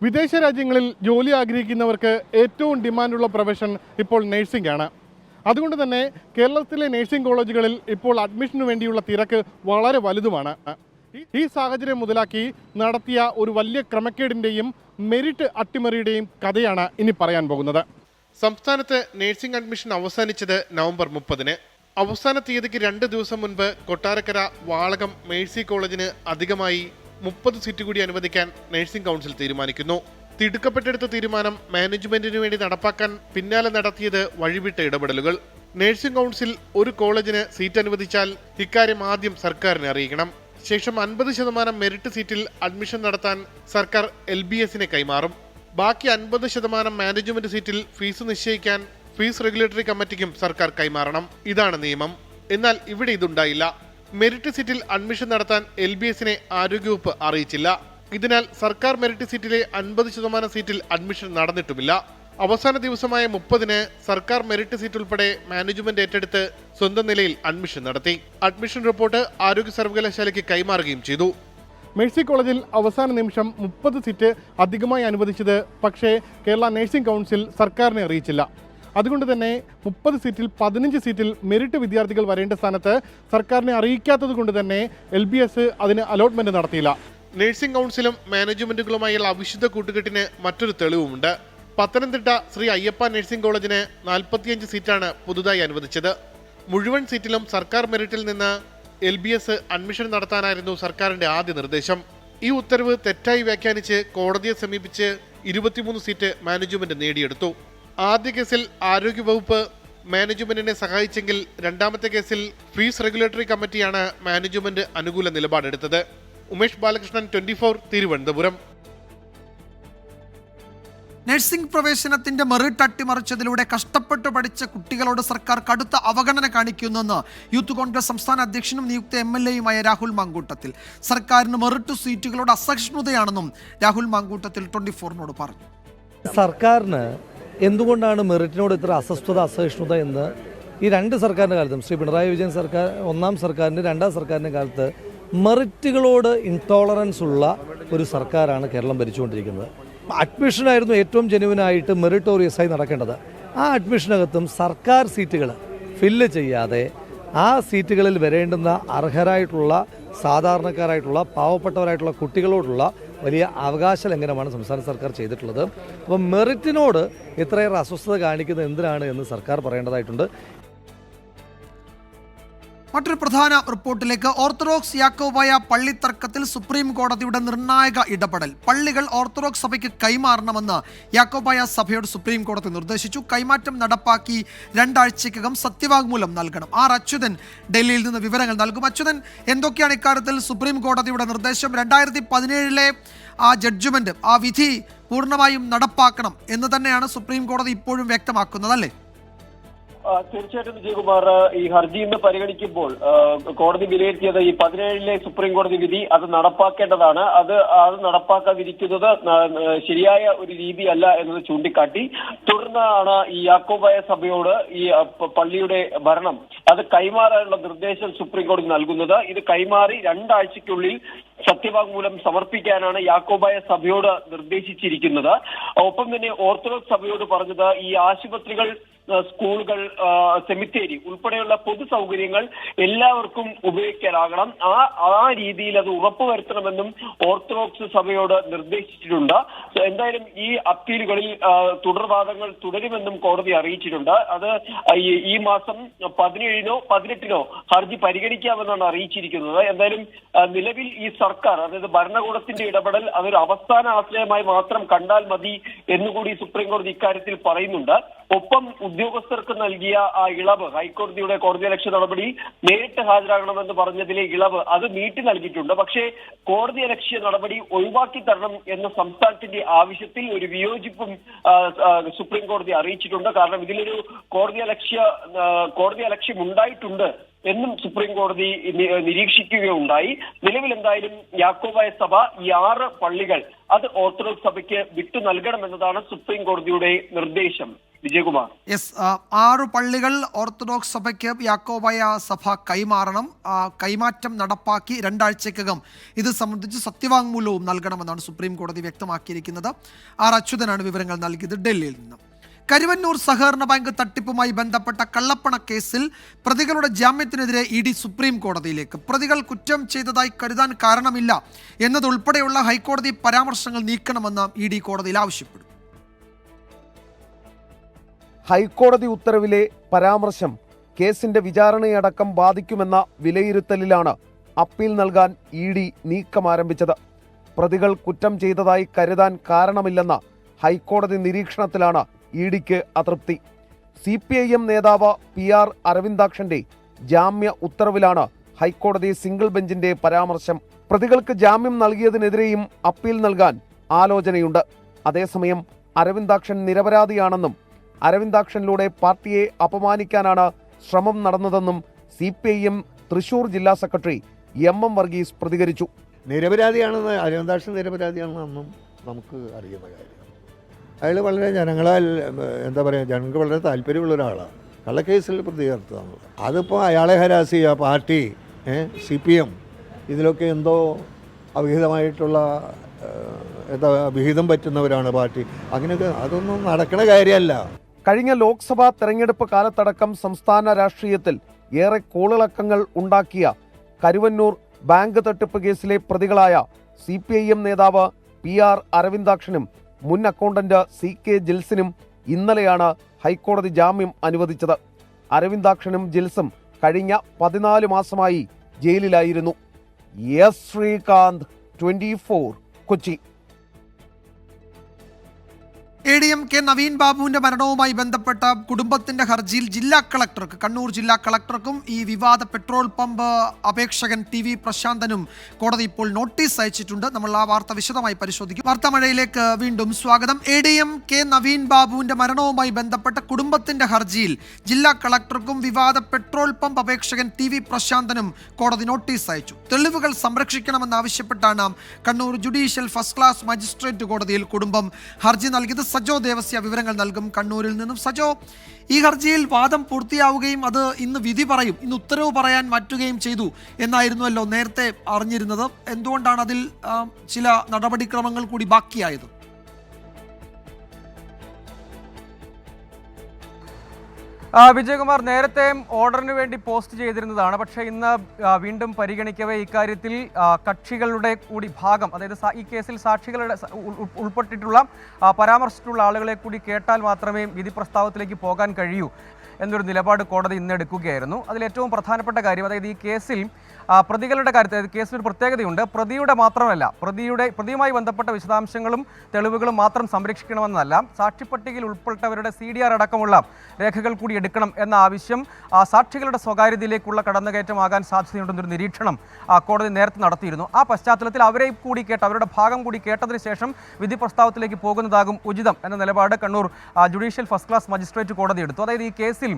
വിദേശ രാജ്യങ്ങളിൽ ജോലി ആഗ്രഹിക്കുന്നവർക്ക് ഏറ്റവും ഡിമാൻഡുള്ള പ്രൊഫഷൻ ഇപ്പോൾ നഴ്സിംഗ് ആണ്. അതുകൊണ്ട് തന്നെ കേരളത്തിലെ നഴ്സിംഗ് കോളേജുകളിൽ ഇപ്പോൾ അഡ്മിഷനു വേണ്ടിയുള്ള തിരക്ക് വളരെ വലുതുമാണ്. ഈ സാഹചര്യം മുതലാക്കി നടത്തിയ ഒരു വലിയ ക്രമക്കേടിൻ്റെയും മെറിറ്റ് അട്ടിമറിയുടെയും കഥയാണ് ഇനി പറയാൻ പോകുന്നത്. സംസ്ഥാനത്ത് നഴ്സിംഗ് അഡ്മിഷൻ അവസാനിച്ചത് നവംബർ 30-ന്. അവസാന തീയതിക്ക് 2 ദിവസം മുൻപ് കൊട്ടാരക്കര വാളകം മേഴ്സി കോളേജിന് അധികമായി 30 സീറ്റ് കൂടി അനുവദിക്കാൻ നഴ്സിംഗ് കൗൺസിൽ തീരുമാനിക്കുന്നു. തിടുക്കപ്പെട്ടെടുത്ത തീരുമാനം മാനേജ്മെന്റിനു വേണ്ടി നടപ്പാക്കാൻ പിന്നാലെ നടത്തിയത് വഴിവിട്ട ഇടപെടലുകൾ. നഴ്സിംഗ് കൗൺസിൽ ഒരു കോളേജിന് സീറ്റ് അനുവദിച്ചാൽ ഇക്കാര്യം ആദ്യം സർക്കാരിനെ അറിയിക്കണം. ശേഷം 50% മെറിറ്റ് സീറ്റിൽ അഡ്മിഷൻ നടത്താൻ സർക്കാർ LBSനെ കൈമാറും. ബാക്കി 50% മാനേജ്മെന്റ് സീറ്റിൽ ഫീസ് നിശ്ചയിക്കാൻ ഫീസ് റെഗുലേറ്ററി കമ്മിറ്റിക്കും സർക്കാർ കൈമാറണം. ഇതാണ് നിയമം. എന്നാൽ ഇവിടെ ഇതുണ്ടായില്ല. മെറിറ്റ് സീറ്റിൽ അഡ്മിഷൻ നടത്താൻ LBSനെ ആരോഗ്യവകുപ്പ് അറിയിച്ചില്ല. ഇതിനാൽ സർക്കാർ മെറിറ്റ് സീറ്റിലെ 50% സീറ്റിൽ അഡ്മിഷൻ നടന്നിട്ടുമില്ല. അവസാന ദിവസമായ 30-ന് സർക്കാർ മെറിറ്റ് സീറ്റ് ഉൾപ്പെടെ മാനേജ്മെന്റ് ഏറ്റെടുത്ത് സ്വന്തം നിലയിൽ അഡ്മിഷൻ നടത്തി. അഡ്മിഷൻ റിപ്പോർട്ട് ആരോഗ്യ സർവകലാശാലയ്ക്ക് കൈമാറുകയും ചെയ്തു. മേഴ്സി കോളേജിൽ അവസാന നിമിഷം 30 സീറ്റ് അധികമായി അനുവദിച്ചത് പക്ഷേ കേരള നഴ്സിംഗ് കൗൺസിൽ സർക്കാരിനെ അറിയിച്ചില്ല. അതുകൊണ്ട് തന്നെ 30 സീറ്റിൽ 15 സീറ്റിൽ മെറിറ്റ് വിദ്യാർത്ഥികൾ വരേണ്ട സ്ഥാനത്ത് സർക്കാരിനെ അറിയിക്കാത്തത് കൊണ്ട് തന്നെ LBS അതിന് അലോട്ട്മെന്റ് നടത്തിയില്ല. നഴ്സിംഗ് കൗൺസിലും മാനേജ്മെന്റുകളുമായുള്ള അവിശുദ്ധ കൂട്ടുകെട്ടിന് മറ്റൊരു തെളിവുമുണ്ട്. പത്തനംതിട്ട ശ്രീ അയ്യപ്പ നഴ്സിംഗ് കോളേജിന് 45 സീറ്റാണ് പുതുതായി അനുവദിച്ചത്. മുഴുവൻ സീറ്റിലും സർക്കാർ മെറിറ്റിൽ നിന്ന് LBS അഡ്മിഷൻ നടത്താനായിരുന്നു സർക്കാരിന്റെ ആദ്യ നിർദ്ദേശം. ഈ ഉത്തരവ് തെറ്റായി വ്യാഖ്യാനിച്ച് കോടതിയെ സമീപിച്ച് 23 സീറ്റ് മാനേജ്മെന്റ് നേടിയെടുത്തു. ആദ്യ കേസിൽ ആരോഗ്യവകുപ്പ് മാനേജ്മെന്റിനെ സഹായിച്ചെങ്കിൽ രണ്ടാമത്തെ കേസിൽ ഫീസ് റെഗുലേറ്ററി കമ്മിറ്റിയാണ് മാനേജ്മെന്റ് അനുകൂല നിലപാടെടുത്തത്. ഉമേഷ് ബാലകൃഷ്ണൻ, 24, തിരുവനന്തപുരം. നഴ്സിംഗ് പ്രവേശനത്തിന്റെ മെറിറ്റ് അട്ടിമറിച്ചതിലൂടെ കഷ്ടപ്പെട്ട് പഠിച്ച കുട്ടികളോട് സർക്കാർ കടുത്ത അവഗണന കാണിക്കുന്നെന്ന് യൂത്ത് കോൺഗ്രസ് സംസ്ഥാന അധ്യക്ഷനും നിയുക്ത MLAയുമായ രാഹുൽ മാങ്കൂട്ടത്തിൽ. സർക്കാരിന് മെറിറ്റ് സീറ്റുകളോട് അസഹിഷ്ണുതയാണെന്നും രാഹുൽ മാങ്കൂട്ടത്തിൽ 24നോട് പറഞ്ഞു. സർക്കാരിന് എന്തുകൊണ്ടാണ് മെറിറ്റിനോട് ഇത്ര അസഹിഷ്ണുത എന്ന് ഈ രണ്ട് സർക്കാരിൻ്റെ കാലത്തും, ശ്രീ പിണറായി വിജയൻ സർക്കാർ ഒന്നാം സർക്കാരിൻ്റെ രണ്ടാം സർക്കാരിൻ്റെ കാലത്ത് മെറിറ്റുകളോട് ഇൻടോളറൻസ് ഉള്ള ഒരു സർക്കാരാണ് കേരളം ഭരിച്ചുകൊണ്ടിരിക്കുന്നത്. അഡ്മിഷനായിരുന്നു ഏറ്റവും ജെന്യുവനായിട്ട് മെറിറ്റോറിയസായി നടക്കേണ്ടത്. ആ അഡ്മിഷനകത്തും സർക്കാർ സീറ്റുകൾ ഫില്ല് ചെയ്യാതെ ആ സീറ്റുകളിൽ വരേണ്ടുന്ന അർഹരായിട്ടുള്ള സാധാരണക്കാരായിട്ടുള്ള പാവപ്പെട്ടവരായിട്ടുള്ള കുട്ടികളോടുള്ള വലിയ അവകാശ ലംഘനമാണ് സംസ്ഥാന സർക്കാർ ചെയ്തിട്ടുള്ളത്. അപ്പം മെറിറ്റിനോട് ഇത്രയേറെ അസ്വസ്ഥത കാണിക്കുന്നത് എന്തിനാണ് എന്ന് സർക്കാർ പറയേണ്ടതായിട്ടുണ്ട്. മറ്റൊരു പ്രധാന റിപ്പോർട്ടിലേക്ക്. ഓർത്തഡോക്സ് യാക്കോബായ പള്ളി തർക്കത്തിൽ സുപ്രീം കോടതിയുടെ നിർണായക ഇടപെടൽ. പള്ളികൾ ഓർത്തഡോക്സ് സഭയ്ക്ക് കൈമാറണമെന്ന് യാക്കോബായ സഭയോട് സുപ്രീം കോടതി നിർദ്ദേശിച്ചു. കൈമാറ്റം നടപ്പാക്കി 2 ആഴ്ചയ്ക്കകം സത്യവാങ്മൂലം നൽകണം. അച്യുതൻ ഡൽഹിയിൽ നിന്ന് വിവരങ്ങൾ നൽകും. അച്യുതൻ, എന്തൊക്കെയാണ് ഇക്കാര്യത്തിൽ സുപ്രീം കോടതിയുടെ നിർദ്ദേശം? 2017 ആ ജഡ്ജ്മെന്റ്, ആ വിധി പൂർണ്ണമായും നടപ്പാക്കണം എന്ന് തന്നെയാണ് സുപ്രീം കോടതി ഇപ്പോഴും വ്യക്തമാക്കുന്നത്, അല്ലേ? തീർച്ചയായിട്ടും വിജയകുമാർ, ഈ ഹർജി ഇന്ന് പരിഗണിക്കുമ്പോൾ കോടതി വിലയിരുത്തിയത് ഈ 17 സുപ്രീം കോടതി വിധി അത് നടപ്പാക്കേണ്ടതാണ്. അത് നടപ്പാക്കാതിരിക്കുന്നത് ശരിയായ ഒരു രീതിയല്ല എന്നത് ചൂണ്ടിക്കാട്ടി തുടർന്നാണ് ഈ യാക്കോബായ സഭയോട് ഈ പള്ളിയുടെ ഭരണം അത് കൈമാറാനുള്ള നിർദ്ദേശം സുപ്രീം കോടതി നൽകുന്നത്. ഇത് കൈമാറി 2 ആഴ്ചയ്ക്കുള്ളിൽ സത്യവാങ്മൂലം സമർപ്പിക്കാനാണ് യാക്കോബായ സഭയോട് നിർദ്ദേശിച്ചിരിക്കുന്നത്. ഒപ്പം തന്നെ ഓർത്തഡോക്സ് സഭയോട് പറഞ്ഞത് ഈ ആശുപത്രികൾ, സ്കൂളുകൾ, സെമിത്തേരി ഉൾപ്പെടെയുള്ള പൊതു സൗകര്യങ്ങൾ എല്ലാവർക്കും ഉപയോഗിക്കാനാകണം. ആ രീതിയിൽ അത് ഉറപ്പുവരുത്തണമെന്നും ഓർത്തഡോക്സ് സഭയോട് നിർദ്ദേശിച്ചിട്ടുണ്ട്. എന്തായാലും ഈ അപ്പീലുകളിൽ തുടർവാദങ്ങൾ തുടരുമെന്നും കോടതി അറിയിച്ചിട്ടുണ്ട്. അത് ഈ മാസം 17-നോ 18-നോ ഹർജി പരിഗണിക്കാമെന്നാണ് അറിയിച്ചിരിക്കുന്നത്. എന്തായാലും നിലവിൽ ഈ സർക്കാർ, അതായത് ഭരണകൂടത്തിന്റെ ഇടപെടൽ അതൊരു അവസാന ആശ്രയമായി മാത്രം കണ്ടാൽ മതി എന്നുകൂടി സുപ്രീം കോടതി ഇക്കാര്യത്തിൽ പറയുന്നുണ്ട്. ഒപ്പം ഉദ്യോഗസ്ഥർക്ക് നൽകിയ ആ ഇളവ്, ഹൈക്കോടതിയുടെ കോടതിയലക്ഷ്യ നടപടി നേരിട്ട് ഹാജരാകണമെന്ന് പറഞ്ഞതിലെ ഇളവ് അത് നീട്ടി നൽകിയിട്ടുണ്ട്. പക്ഷേ കോടതിയലക്ഷ്യ നടപടി ഒഴിവാക്കി തരണം എന്ന സംസ്ഥാനത്തിന്റെ ആവശ്യത്തിൽ ഒരു വിയോജിപ്പും സുപ്രീം കോടതി അറിയിച്ചിട്ടുണ്ട്. കാരണം ഇതിലൊരു കോടതിയലക്ഷ്യം ഉണ്ടായിട്ടുണ്ട് എന്നും സുപ്രീം കോടതി നിരീക്ഷിക്കുകയുണ്ടായി. നിലവിൽ എന്തായാലും യാക്കോബായ സഭ ഈ 6 പള്ളികൾ അത് ഓർത്തഡോക്സ് സഭയ്ക്ക് വിട്ടു നൽകണമെന്നതാണ് സുപ്രീം കോടതിയുടെ നിർദ്ദേശം. വിജയകുമാർ, 6 പള്ളികൾ ഓർത്തഡോക്സ് സഭയ്ക്ക് യാക്കോബായ സഭ കൈമാറണം. കൈമാറ്റം നടപ്പാക്കി 2 ആഴ്ചയ്ക്കകം ഇത് സംബന്ധിച്ച് സത്യവാങ്മൂലവും നൽകണമെന്നാണ് സുപ്രീം കോടതി വ്യക്തമാക്കിയിരിക്കുന്നത്. അച്യുതനാണ് വിവരങ്ങൾ നൽകിയത് ഡൽഹിയിൽ നിന്ന്. കരുവന്നൂർ സഹകരണ ബാങ്ക് തട്ടിപ്പുമായി ബന്ധപ്പെട്ട കള്ളപ്പണ കേസിൽ പ്രതികളുടെ ജാമ്യത്തിനെതിരെ ED സുപ്രീം കോടതിയിലേക്ക്. പ്രതികൾ കുറ്റം ചെയ്തതായി കരുതാൻ കാരണമില്ല എന്നതുൾപ്പെടെയുള്ള ഹൈക്കോടതി പരാമർശങ്ങൾ നീക്കണമെന്ന് ED കോടതിയിൽ ആവശ്യപ്പെടും. ഹൈക്കോടതി ഉത്തരവിലെ പരാമർശം കേസിന്റെ വിചാരണയടക്കം ബാധിക്കുമെന്ന വിലയിരുത്തലിലാണ് അപ്പീൽ നൽകാൻ ED നീക്കം ആരംഭിച്ചത്. പ്രതികൾ കുറ്റം ചെയ്തതായി കരുതാൻ കാരണമില്ലെന്ന ഹൈക്കോടതി നിരീക്ഷണത്തിലാണ് EDക്ക് അതൃപ്തി. CPIM നേതാവ് PR അരവിന്ദാക്ഷന്റെ ജാമ്യ ഉത്തരവിലാണ് ഹൈക്കോടതി സിംഗിൾ ബെഞ്ചിന്റെ പരാമർശം. പ്രതികൾക്ക് ജാമ്യം നൽകിയതിനെതിരെയും അപ്പീൽ നൽകാൻ ആലോചനയുണ്ട്. അതേസമയം അരവിന്ദാക്ഷൻ നിരപരാധിയാണെന്നും അരവിന്ദാക്ഷനിലൂടെ പാർട്ടിയെ അപമാനിക്കാനാണ് ശ്രമം നടന്നതെന്നും CPIM തൃശൂർ ജില്ലാ സെക്രട്ടറി MM വർഗീസ് പ്രതികരിച്ചു. നിരപരാധിയാണെന്ന്, അരവിന്ദാക്ഷൻ നിരപരാധിയാണെന്നൊന്നും നമുക്ക് അറിയുന്ന കാര്യം. അയാൾ വളരെ എന്താ പറയുക, ജനങ്ങൾക്ക് വളരെ താല്പര്യമുള്ള ഒരാളാണ്. കള്ളക്കേസിൽ പ്രതി ചേർത്തതാണല്ലോ. അതിപ്പോൾ അയാളെ ഹരാസ് ചെയ്യുക, പാർട്ടി CPM ഇതിലൊക്കെ എന്തോ അവിഹിതമായിട്ടുള്ള വിഹിതം പറ്റുന്നവരാണ് പാർട്ടി. അങ്ങനെയൊക്കെ അതൊന്നും നടക്കണ കാര്യമല്ല. കഴിഞ്ഞ ലോക്സഭാ തെരഞ്ഞെടുപ്പ് കാലത്തടക്കം സംസ്ഥാന രാഷ്ട്രീയത്തിൽ ഏറെ കോളിളക്കങ്ങൾ ഉണ്ടാക്കിയ കരുവന്നൂർ ബാങ്ക് തട്ടിപ്പ് കേസിലെ പ്രതികളായ CPIM നേതാവ് PR അരവിന്ദാക്ഷനും മുൻ അക്കൗണ്ടന്റ് CK ജിൽസിനും ഇന്നലെയാണ് ഹൈക്കോടതി ജാമ്യം അനുവദിച്ചത്. അരവിന്ദാക്ഷനും ജിൽസും കഴിഞ്ഞ 14 മാസമായി ജയിലിലായിരുന്നു. എസ് ശ്രീകാന്ത്, 24 കൊച്ചി. ADMK നവീൻ ബാബുവിന്റെ മരണവുമായി ബന്ധപ്പെട്ട കുടുംബത്തിന്റെ ഹർജിയിൽ ജില്ലാ കളക്ടർക്ക്, കണ്ണൂർ ജില്ലാ കളക്ടർക്കും ഈ വിവാദ പെട്രോൾ പമ്പ് അപേക്ഷകൻ TV പ്രശാന്തനും കോടതി ഇപ്പോൾ നോട്ടീസ് അയച്ചിട്ടുണ്ട്. നമ്മൾ ആ വാർത്ത വിശദമായി പരിശോധിക്കും. വാർത്താമഴയിലേക്ക് വീണ്ടും സ്വാഗതം. ADMK നവീൻ ബാബുവിന്റെ മരണവുമായി ബന്ധപ്പെട്ട കുടുംബത്തിന്റെ ഹർജിയിൽ ജില്ലാ കളക്ടർക്കും വിവാദ പെട്രോൾ പമ്പ് അപേക്ഷകൻ TV പ്രശാന്തനും കോടതി നോട്ടീസ് അയച്ചു. തെളിവുകൾ സംരക്ഷിക്കണമെന്നാവശ്യപ്പെട്ടാണ് Kannur judicial first class magistrate കോടതിയിൽ കുടുംബം ഹർജി നൽകിയത്. സജോ ദേവസ്യ വിവരങ്ങൾ നൽകും കണ്ണൂരിൽ നിന്നും. സജോ, ഈ ഹർജിയിൽ വാദം പൂർത്തിയാവുകയും അത് ഇന്ന് വിധി പറയും, ഇന്ന് ഉത്തരവ് പറയാൻ മാറ്റുകയും ചെയ്തു എന്നായിരുന്നുവല്ലോ നേരത്തെ അറിഞ്ഞിരുന്നത്. എന്തുകൊണ്ടാണ് അതിൽ ചില നടപടിക്രമങ്ങൾ കൂടി ബാക്കിയായത്? വിജയകുമാർ, നേരത്തെ ഓർഡറിന് വേണ്ടി പോസ്റ്റ് ചെയ്തിരുന്നതാണ്. പക്ഷേ ഇന്ന് വീണ്ടും പരിഗണിക്കവേ ഇക്കാര്യത്തിൽ കക്ഷികളുടെ കൂടി ഭാഗം, അതായത് ഈ കേസിൽ സാക്ഷികളുടെ ഉൾപ്പെട്ടിട്ടുള്ള പരാമർശിച്ചിട്ടുള്ള ആളുകളെ കൂടി കേട്ടാൽ മാത്രമേ വിധി പ്രസ്താവത്തിലേക്ക് പോകാൻ കഴിയൂ എന്നൊരു നിലപാട് കോടതി ഇന്ന് എടുക്കുകയായിരുന്നു. അതിലേറ്റവും പ്രധാനപ്പെട്ട കാര്യം, അതായത് ഈ കേസിൽ പ്രതികളുടെ കാര്യത്തിൽ കേസിനൊരു പ്രത്യേകതയുണ്ട്. പ്രതിയുടെ മാത്രമല്ല, പ്രതിയുമായി ബന്ധപ്പെട്ട വിശദാംശങ്ങളും തെളിവുകളും മാത്രം സംരക്ഷിക്കണമെന്നല്ല, സാക്ഷിപ്പട്ടികയിൽ ഉൾപ്പെട്ടവരുടെ CDR അടക്കമുള്ള രേഖകൾ കൂടി എടുക്കണം എന്ന ആവശ്യം സാക്ഷികളുടെ സ്വകാര്യതയിലേക്കുള്ള കടന്നുകയറ്റമാകാൻ സാധ്യതയുണ്ടെന്നൊരു നിരീക്ഷണം കോടതി നേരത്തെ നടത്തിയിരുന്നു. ആ പശ്ചാത്തലത്തിൽ അവരെ കൂടി കേട്ട്, അവരുടെ ഭാഗം കൂടി കേട്ടതിന് ശേഷം വിധി പ്രസ്താവത്തിലേക്ക് പോകുന്നതാകും ഉചിതം എന്ന നിലപാട് Kannur judicial first class magistrate കോടതി എടുത്തു. അതായത് ഈ കേസിൽ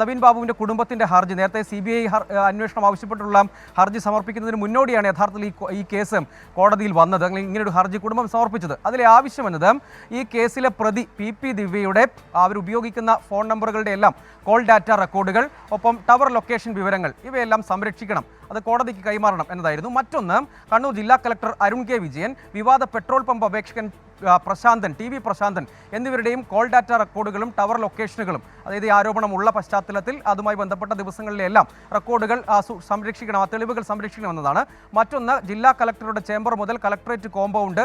നവീൻ ബാബുവിന്റെ കുടുംബത്തിന്റെ ഹർജി, നേരത്തെ CBI അന്വേഷണം ആവശ്യപ്പെട്ടുള്ള ഹർജി സമർപ്പിക്കുന്നതിന് മുന്നോടിയാണ് യഥാർത്ഥത്തിൽ ഈ കേസ് കോടതിയിൽ വന്നത്, അല്ലെങ്കിൽ ഇങ്ങനൊരു ഹർജി കുടുംബം സമർപ്പിച്ചത്. അതിലെ ആവശ്യമെന്നത് ഈ കേസിലെ പ്രതി PP ദിവ്യയുടെ അവരുപയോഗിക്കുന്ന ഫോൺ നമ്പറുകളുടെ എല്ലാം കോൾ ഡാറ്റ റെക്കോർഡുകൾ, ഒപ്പം ടവർ ലൊക്കേഷൻ വിവരങ്ങൾ ഇവയെല്ലാം സംരക്ഷിക്കണം, അത് കോടതിക്ക് കൈമാറണം എന്നതായിരുന്നു. മറ്റൊന്ന്, കണ്ണൂർ ജില്ലാ കളക്ടർ അരുൺ K. വിജയൻ വിവാദ പെട്രോൾ പമ്പ് അപേക്ഷകൻ പ്രശാന്തൻ, TV പ്രശാന്തൻ എന്നിവരുടെയും കോൾ ഡാറ്റ റെക്കോർഡുകളും ടവർ ലൊക്കേഷനുകളും, അതായത് ഈ ആരോപണമുള്ള പശ്ചാത്തലത്തിൽ അതുമായി ബന്ധപ്പെട്ട ദിവസങ്ങളിലെല്ലാം റെക്കോർഡുകൾ സംരക്ഷിക്കണം, ആ തെളിവുകൾ സംരക്ഷിക്കണമെന്നതാണ്. മറ്റൊന്ന്, ജില്ലാ കളക്ടറുടെ ചേംബർ മുതൽ collectorate compound,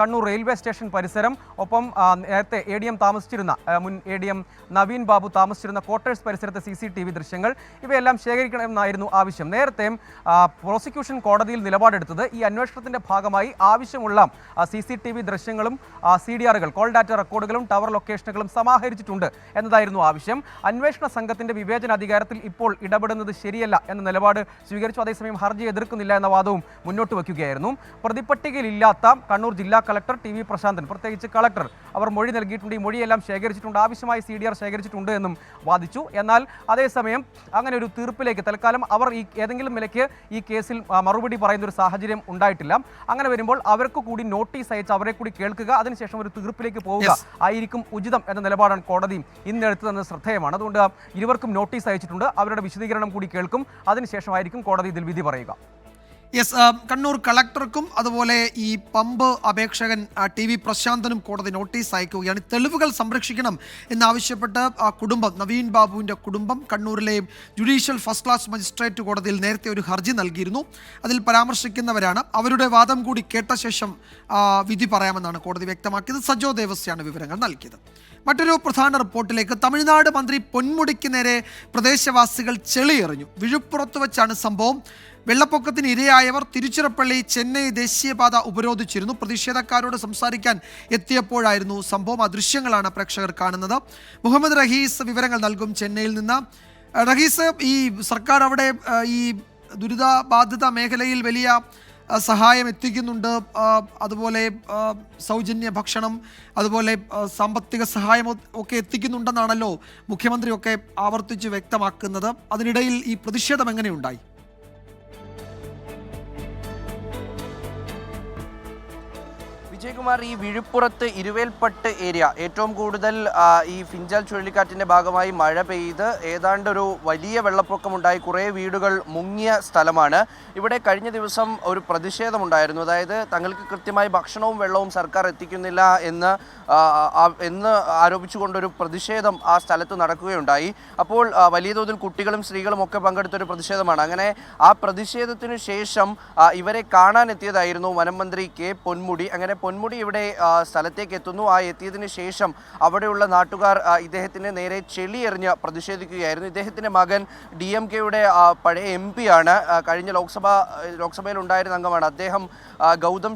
Kannur railway station പരിസരം, ഒപ്പം നേരത്തെ ADM താമസിച്ചിരുന്ന മുൻ ADM നവീൻ ബാബു താമസിച്ചിരുന്ന ക്വാർട്ടേഴ്സ് പരിസരത്തെ CCTV ദൃശ്യങ്ങൾ ഇവയെല്ലാം ശേഖരിക്കണമെന്നായിരുന്നു ആവശ്യം. നേരത്തെ പ്രോസിക്യൂഷൻ കോടതിയിൽ നിലപാടെടുത്തത് ഈ അന്വേഷണത്തിന്റെ ഭാഗമായി ആവശ്യമുള്ള CCTV ദൃശ്യങ്ങളും CDR-കൾ, കോൾ ഡാറ്റ റെക്കോർഡുകളും ടവർ ലൊക്കേഷനുകളും സമാഹരിച്ചിട്ടുണ്ട് എന്നതായിരുന്നു ആവശ്യം. അന്വേഷണ സംഘത്തിന്റെ വിവേചനാധികാരത്തിൽ ഇപ്പോൾ ഇടപെടുന്നത് ശരിയല്ല എന്ന നിലപാട് സ്വീകരിച്ചു. അതേസമയം ഹർജി എതിർക്കുന്നില്ല എന്ന വാദവും മുന്നോട്ട് വയ്ക്കുകയായിരുന്നു. പ്രതിപട്ടികയിലില്ലാത്ത കണ്ണൂർ ജില്ലാ കളക്ടർ TV പ്രശാന്തൻ, പ്രത്യേകിച്ച് കളക്ടർ, അവർ മൊഴി നൽകിയിട്ടുണ്ട്, ഈ മൊഴിയെല്ലാം ശേഖരിച്ചിട്ടുണ്ട്, ആവശ്യമായ CDR ശേഖരിച്ചിട്ടുണ്ട് എന്നും വാദിച്ചു. എന്നാൽ അതേസമയം അങ്ങനെ ഒരു തീർപ്പിലേക്ക് തൽക്കാലം അവർ ഏതെങ്കിലും നിലയ്ക്ക് ഈ കേസിൽ മറുപടി പറയുന്ന ഒരു സാഹചര്യം ഉണ്ടായിട്ടില്ല. അങ്ങനെ വരുമ്പോൾ അവർക്ക് കൂടി നോട്ടീസ് അയച്ച് അവരെ കൂടി കേൾക്കുക, അതിനുശേഷം ഒരു തീർപ്പിലേക്ക് പോവുക ആയിരിക്കും ഉചിതം എന്ന നിലപാടാണ് കോടതി ഇന്ന് എടുത്തതെന്ന് ശ്രദ്ധേയമാണ്. അതുകൊണ്ട് ഇരുവർക്കും നോട്ടീസ് അയച്ചിട്ടുണ്ട്, അവരുടെ വിശദീകരണം കൂടി കേൾക്കും, അതിനുശേഷമായിരിക്കും കോടതി ഇതിൽ വിധി പറയുക. കണ്ണൂർ കളക്ടർക്കും അതുപോലെ ഈ പമ്പ് അപേക്ഷകൻ TV പ്രശാന്തനും കോടതി നോട്ടീസ് അയക്കുകയാണ്. തെളിവുകൾ സംരക്ഷിക്കണം എന്നാവശ്യപ്പെട്ട് കുടുംബം, നവീൻ ബാബുവിൻ്റെ കുടുംബം കണ്ണൂരിലെ ജുഡീഷ്യൽ ഫസ്റ്റ് ക്ലാസ് മജിസ്ട്രേറ്റ് കോടതിയിൽ നേരത്തെ ഒരു ഹർജി നൽകിയിരുന്നു. അതിൽ പരാമർശിക്കുന്നവരാണ്. അവരുടെ വാദം കൂടി കേട്ട ശേഷം വിധി പറയാമെന്നാണ് കോടതി വ്യക്തമാക്കിയത്. സജോ ദേവസ്യാണ് വിവരങ്ങൾ നൽകിയത്. മറ്റൊരു പ്രധാന റിപ്പോർട്ടിലേക്ക്. തമിഴ്നാട് മന്ത്രി പൊന്മുടിക്ക് നേരെ പ്രദേശവാസികൾ ചെളിയെറിഞ്ഞു. വിഴുപ്പുറത്ത് വെച്ചാണ് സംഭവം. വെള്ളപ്പൊക്കത്തിന് ഇരയായവർ തിരുച്ചിറപ്പള്ളി ചെന്നൈ ദേശീയപാത ഉപരോധിച്ചിരുന്നു. പ്രതിഷേധക്കാരോട് സംസാരിക്കാൻ എത്തിയപ്പോഴായിരുന്നു സംഭവം. ആ ദൃശ്യങ്ങളാണ് പ്രേക്ഷകർ കാണുന്നത്. മുഹമ്മദ് റഹീസ് വിവരങ്ങൾ നൽകും ചെന്നൈയിൽ നിന്ന്. റഹീസ്, ഈ സർക്കാർ അവിടെ ഈ ദുരിതബാധിത മേഖലയിൽ വലിയ സഹായം എത്തിക്കുന്നുണ്ട്, അതുപോലെ സൗജന്യ ഭക്ഷണം, അതുപോലെ സാമ്പത്തിക സഹായം ഒക്കെ എത്തിക്കുന്നുണ്ടെന്നാണല്ലോ മുഖ്യമന്ത്രിയൊക്കെ ആവർത്തിച്ച് വ്യക്തമാക്കുന്നത്. അതിനിടയിൽ ഈ പ്രതിഷേധം വിജയകുമാർ, ഈ വിഴുപ്പുറത്ത് ഇരുവേൽപ്പട്ട് ഏരിയ ഏറ്റവും കൂടുതൽ ഈ ഫിഞ്ചാൽ ചുഴലിക്കാറ്റിൻ്റെ ഭാഗമായി മഴ പെയ്ത് ഏതാണ്ട് ഒരു വലിയ വെള്ളപ്പൊക്കമുണ്ടായി കുറേ വീടുകൾ മുങ്ങിയ സ്ഥലമാണ്. ഇവിടെ കഴിഞ്ഞ ദിവസം ഒരു പ്രതിഷേധമുണ്ടായിരുന്നു. അതായത് തങ്ങൾക്ക് കൃത്യമായി ഭക്ഷണവും വെള്ളവും സർക്കാർ എത്തിക്കുന്നില്ല എന്ന് ആരോപിച്ചുകൊണ്ടൊരു പ്രതിഷേധം ആ സ്ഥലത്ത് നടക്കുകയുണ്ടായി. അപ്പോൾ വലിയ തോതിൽ കുട്ടികളും സ്ത്രീകളും ഒക്കെ പങ്കെടുത്തൊരു പ്രതിഷേധമാണ്. അങ്ങനെ ആ പ്രതിഷേധത്തിനു ശേഷം ഇവരെ കാണാനെത്തിയതായിരുന്നു വനം മന്ത്രി കെ പൊന്മുടി. അങ്ങനെ പൊന്മുടി ഇവിടെ സ്ഥലത്തേക്ക് എത്തുന്നു. ആ എത്തിയതിനു ശേഷം അവിടെയുള്ള നാട്ടുകാർ ഇദ്ദേഹത്തിന് നേരെ ചെളി എറിഞ്ഞ് പ്രതിഷേധിക്കുകയായിരുന്നു. ഇദ്ദേഹത്തിൻ്റെ മകൻ DMK-യുടെ പഴയ MP ആണ്, കഴിഞ്ഞ ലോക്സഭയിൽ ഉണ്ടായിരുന്ന അംഗമാണ് അദ്ദേഹം. ഗൗതം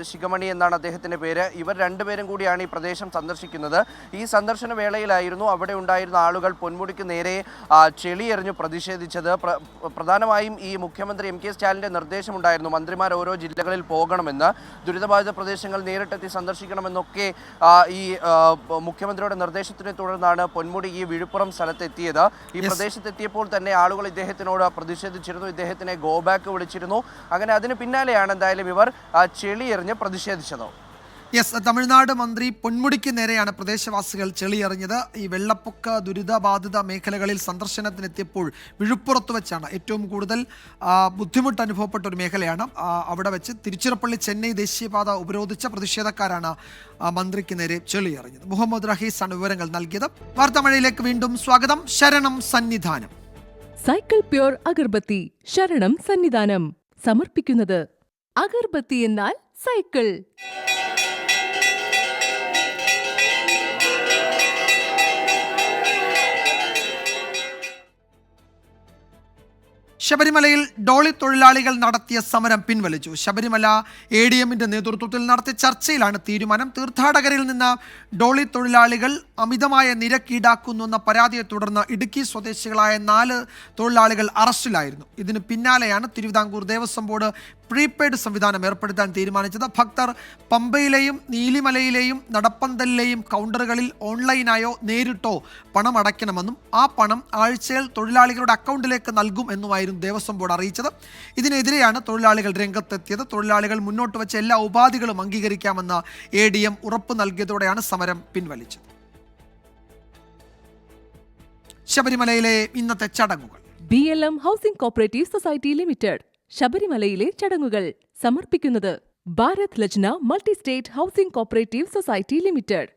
ശിഖമണി എന്നാണ് അദ്ദേഹത്തിൻ്റെ പേര്. ഇവർ രണ്ടുപേരും കൂടിയാണ് ഈ പ്രദേശം സന്ദർശിക്കുന്നത്. ഈ സന്ദർശന വേളയിലായിരുന്നു അവിടെ ഉണ്ടായിരുന്ന ആളുകൾ പൊന്മുടിക്ക് നേരെ ചെളി എറിഞ്ഞ് പ്രതിഷേധിച്ചത്. പ്രധാനമായും ഈ മുഖ്യമന്ത്രി MK സ്റ്റാലിൻ്റെ നിർദ്ദേശമുണ്ടായിരുന്നു മന്ത്രിമാർ ഓരോ ജില്ലകളിൽ പോകണമെന്ന്, ദുരിതബാധിത പ്രദേശങ്ങൾ നേരിട്ടെത്തി സന്ദർശിക്കണമെന്നൊക്കെ ഈ മുഖ്യമന്ത്രിയുടെ നിർദ്ദേശത്തിനെ തുടർന്നാണ് പൊന്മുടി ഈ വിഴുപ്പുറം സ്ഥലത്തെത്തിയത്. ഈ പ്രദേശത്തെത്തിയപ്പോൾ തന്നെ ആളുകൾ ഇദ്ദേഹത്തിനോട് പ്രതിഷേധിച്ചിരുന്നു, ഇദ്ദേഹത്തിനെ ഗോ ബാക്ക് വിളിച്ചിരുന്നു. അങ്ങനെ അതിന് പിന്നാലെയാണ് എന്തായാലും ഇവർ ചെളി എറിഞ്ഞ് പ്രതിഷേധിച്ചത്. തമിഴ്നാട് മന്ത്രി പൊന്മുടിക്ക് നേരെയാണ് പ്രദേശവാസികൾ ചെളിയെറിഞ്ഞത്. ഈ വെള്ളപ്പൊക്ക ദുരിതബാധിത മേഖലകളിൽ സന്ദർശനത്തിനെത്തിയപ്പോൾ വിഴുപ്പുറത്ത് വെച്ചാണ് ഏറ്റവും കൂടുതൽ ബുദ്ധിമുട്ട് അനുഭവപ്പെട്ട ഒരു മേഖലയാണ്. അവിടെ വെച്ച് തിരുച്ചിറപ്പള്ളി ചെന്നൈ ദേശീയപാത ഉപരോധിച്ച പ്രതിഷേധക്കാരാണ് മന്ത്രിക്ക് നേരെ ചെളിയെറിഞ്ഞത്. മുഹമ്മദ് റഹീസാണ് വിവരങ്ങൾ നൽകിയത്. വാർത്താമഴയിലേക്ക് വീണ്ടും സ്വാഗതം. ശരണം സന്നിധാനം. സൈക്കിൾ പ്യൂർ അഗർബത്തി ശരണം സന്നിധാനം സമർപ്പിക്കുന്നത് അഗർബത്തി എന്നാൽ സൈക്കിൾ. ശബരിമലയിൽ ഡോളി തൊഴിലാളികൾ നടത്തിയ സമരം പിൻവലിച്ചു. ശബരിമല ADMന്റെ നേതൃത്വത്തിൽ നടത്തിയ ചർച്ചയിലാണ് തീരുമാനം. തീർത്ഥാടകരിൽ നിന്ന് ഡോളി തൊഴിലാളികൾ അമിതമായ നിരക്ക് ഈടാക്കുന്നുവെന്ന പരാതിയെ തുടർന്ന് ഇടുക്കി സ്വദേശികളായ 4 തൊഴിലാളികൾ അറസ്റ്റിലായിരുന്നു. ഇതിന് പിന്നാലെയാണ് തിരുവിതാംകൂർ ദേവസ്വം ബോർഡ് പ്രീപെയ്ഡ് സംവിധാനം ഏർപ്പെടുത്താൻ തീരുമാനിച്ചത്. ഭക്തർ പമ്പയിലെയും നീലിമലയിലെയും നടപ്പന്തലിലെയും കൗണ്ടറുകളിൽ ഓൺലൈനായോ നേരിട്ടോ പണം അടയ്ക്കണമെന്നും ആ പണം ആഴ്ചയിൽ തൊഴിലാളികളുടെ അക്കൗണ്ടിലേക്ക് നൽകും എന്നുമായിരുന്നു ദേവസ്വം ബോർഡ് അറിയിച്ചത്. ഇതിനെതിരെയാണ് തൊഴിലാളികൾ രംഗത്തെത്തിയത്. തൊഴിലാളികൾ മുന്നോട്ട് വെച്ച എല്ലാ ഉപാധികളും അംഗീകരിക്കാമെന്ന് ADM ഉറപ്പ് നൽകിയതോടെയാണ് സമരം പിൻവലിച്ചത്. ശബരിമലയിലെ ഇന്നത്തെ ചടങ്ങുകൾ. BLM housing cooperative society limited ശബരിമലയിലെ ചടങ്ങുകൾ സമർപ്പിക്കുന്നത് Bharat Lajna multi state housing cooperative society limited.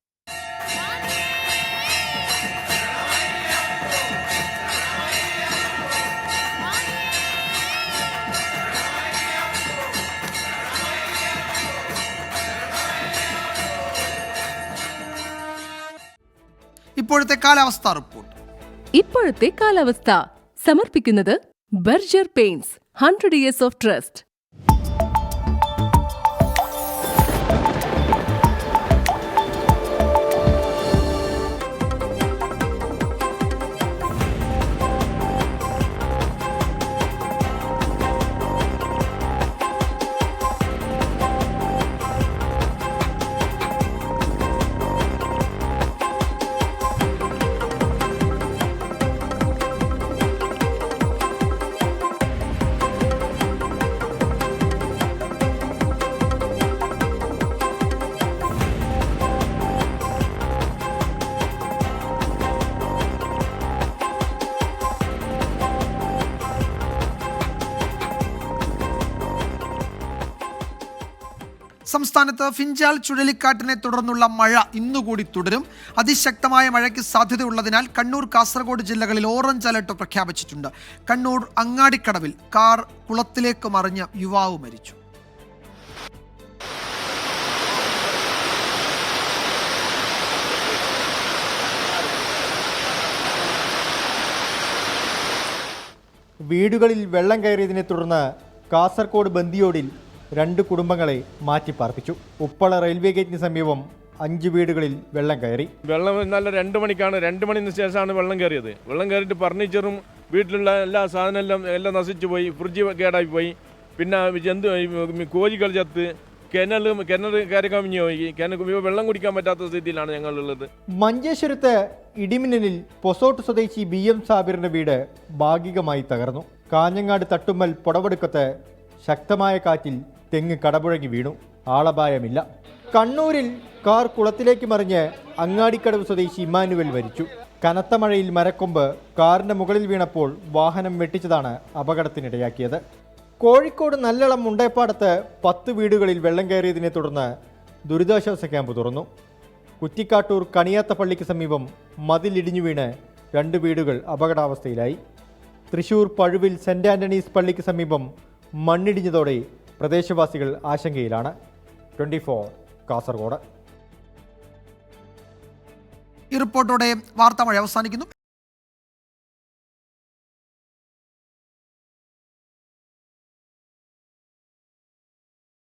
ഇപ്പോഴത്തെ കാലാവസ്ഥാ റിപ്പോർട്ട്. ഇപ്പോഴത്തെ കാലാവസ്ഥ സമർപ്പിക്കുന്നത് Berger paints 100 years of trust. സംസ്ഥാനത്ത് ഫിഞ്ചാൽ ചുഴലിക്കാറ്റിനെ തുടർന്നുള്ള മഴ ഇന്നുകൂടി തുടരും. അതിശക്തമായ മഴയ്ക്ക് സാധ്യതയുള്ളതിനാൽ കണ്ണൂർ, കാസർഗോഡ് ജില്ലകളിൽ ഓറഞ്ച് അലർട്ട് പ്രഖ്യാപിച്ചിട്ടുണ്ട്. കണ്ണൂർ അങ്ങാടിക്കടവിൽ കാർ കുളത്തിലേക്ക് മറിഞ്ഞ് യുവാവ് മരിച്ചു. വീടുകളിൽ വെള്ളം കയറിയതിനെ തുടർന്ന് കാസർഗോഡ് ബന്ദിയോടിൽ 2 കുടുംബങ്ങളെ മാറ്റിപ്പാർപ്പിച്ചു. ഉപ്പള റെയിൽവേ ഗേറ്റിന് സമീപം 5 വീടുകളിൽ വെള്ളം കയറി. വെള്ളം ഇന്നലെ 2 മണിക്കാണ്, 2 മണിന് ശേഷമാണ് വെള്ളം കയറിയത്. വെള്ളം കയറിയിട്ട് ഫർണിച്ചറും വീട്ടിലുള്ള എല്ലാ സാധനം എല്ലാം നശിച്ചു പോയി. ഫ്രിഡ്ജ് കേടായി പോയി. പിന്നെ കോഴികൾ ചത്ത്, കിണർ കയറി കവിഞ്ഞു പോയി. വെള്ളം കുടിക്കാൻ പറ്റാത്ത സ്ഥിതിയിലാണ് ഞങ്ങളുള്ളത്. മഞ്ചേശ്വരത്ത് ഇടിമിന്നലിൽ പൊസോട്ട് സ്വദേശി BM സാബിറിന്റെ വീട് ഭാഗികമായി തകർന്നു. കാഞ്ഞങ്ങാട് തട്ടുമ്മൽ പൊടവടുക്കത്ത് ശക്തമായ കാറ്റിൽ തെങ്ങ് കടപുഴകി വീണു. ആളപായമില്ല. കണ്ണൂരിൽ കാർ കുളത്തിലേക്ക് മറിഞ്ഞ് അങ്ങാടിക്കടവ് സ്വദേശി ഇമ്മാനുവൽ മരിച്ചു. കനത്ത മഴയിൽ മരക്കൊമ്പ് കാറിന്റെ മുകളിൽ വീണപ്പോൾ വാഹനം വെട്ടിച്ചതാണ് അപകടത്തിനിടയാക്കിയത്. കോഴിക്കോട് നല്ലളം മുണ്ടേപ്പാടത്ത് 10 വീടുകളിൽ വെള്ളം കയറിയതിനെ തുടർന്ന് ദുരിതാശ്വാസ ക്യാമ്പ് തുറന്നു. കുറ്റിക്കാട്ടൂർ കണിയാത്ത പള്ളിക്ക് സമീപം മതിലിടിഞ്ഞു വീണ് 2 വീടുകൾ അപകടാവസ്ഥയിലായി. തൃശൂർ പഴുവിൽ സെന്റ് ആന്റണീസ് പള്ളിക്ക് സമീപം മണ്ണിടിഞ്ഞതോടെ പ്രദേശവാസികൾ ആശങ്കയിലാണ്. 24 കാസർഗോഡ്. ഈ റിപ്പോർട്ടോടെ വാർത്താമഴ അവസാനിക്കുന്നു.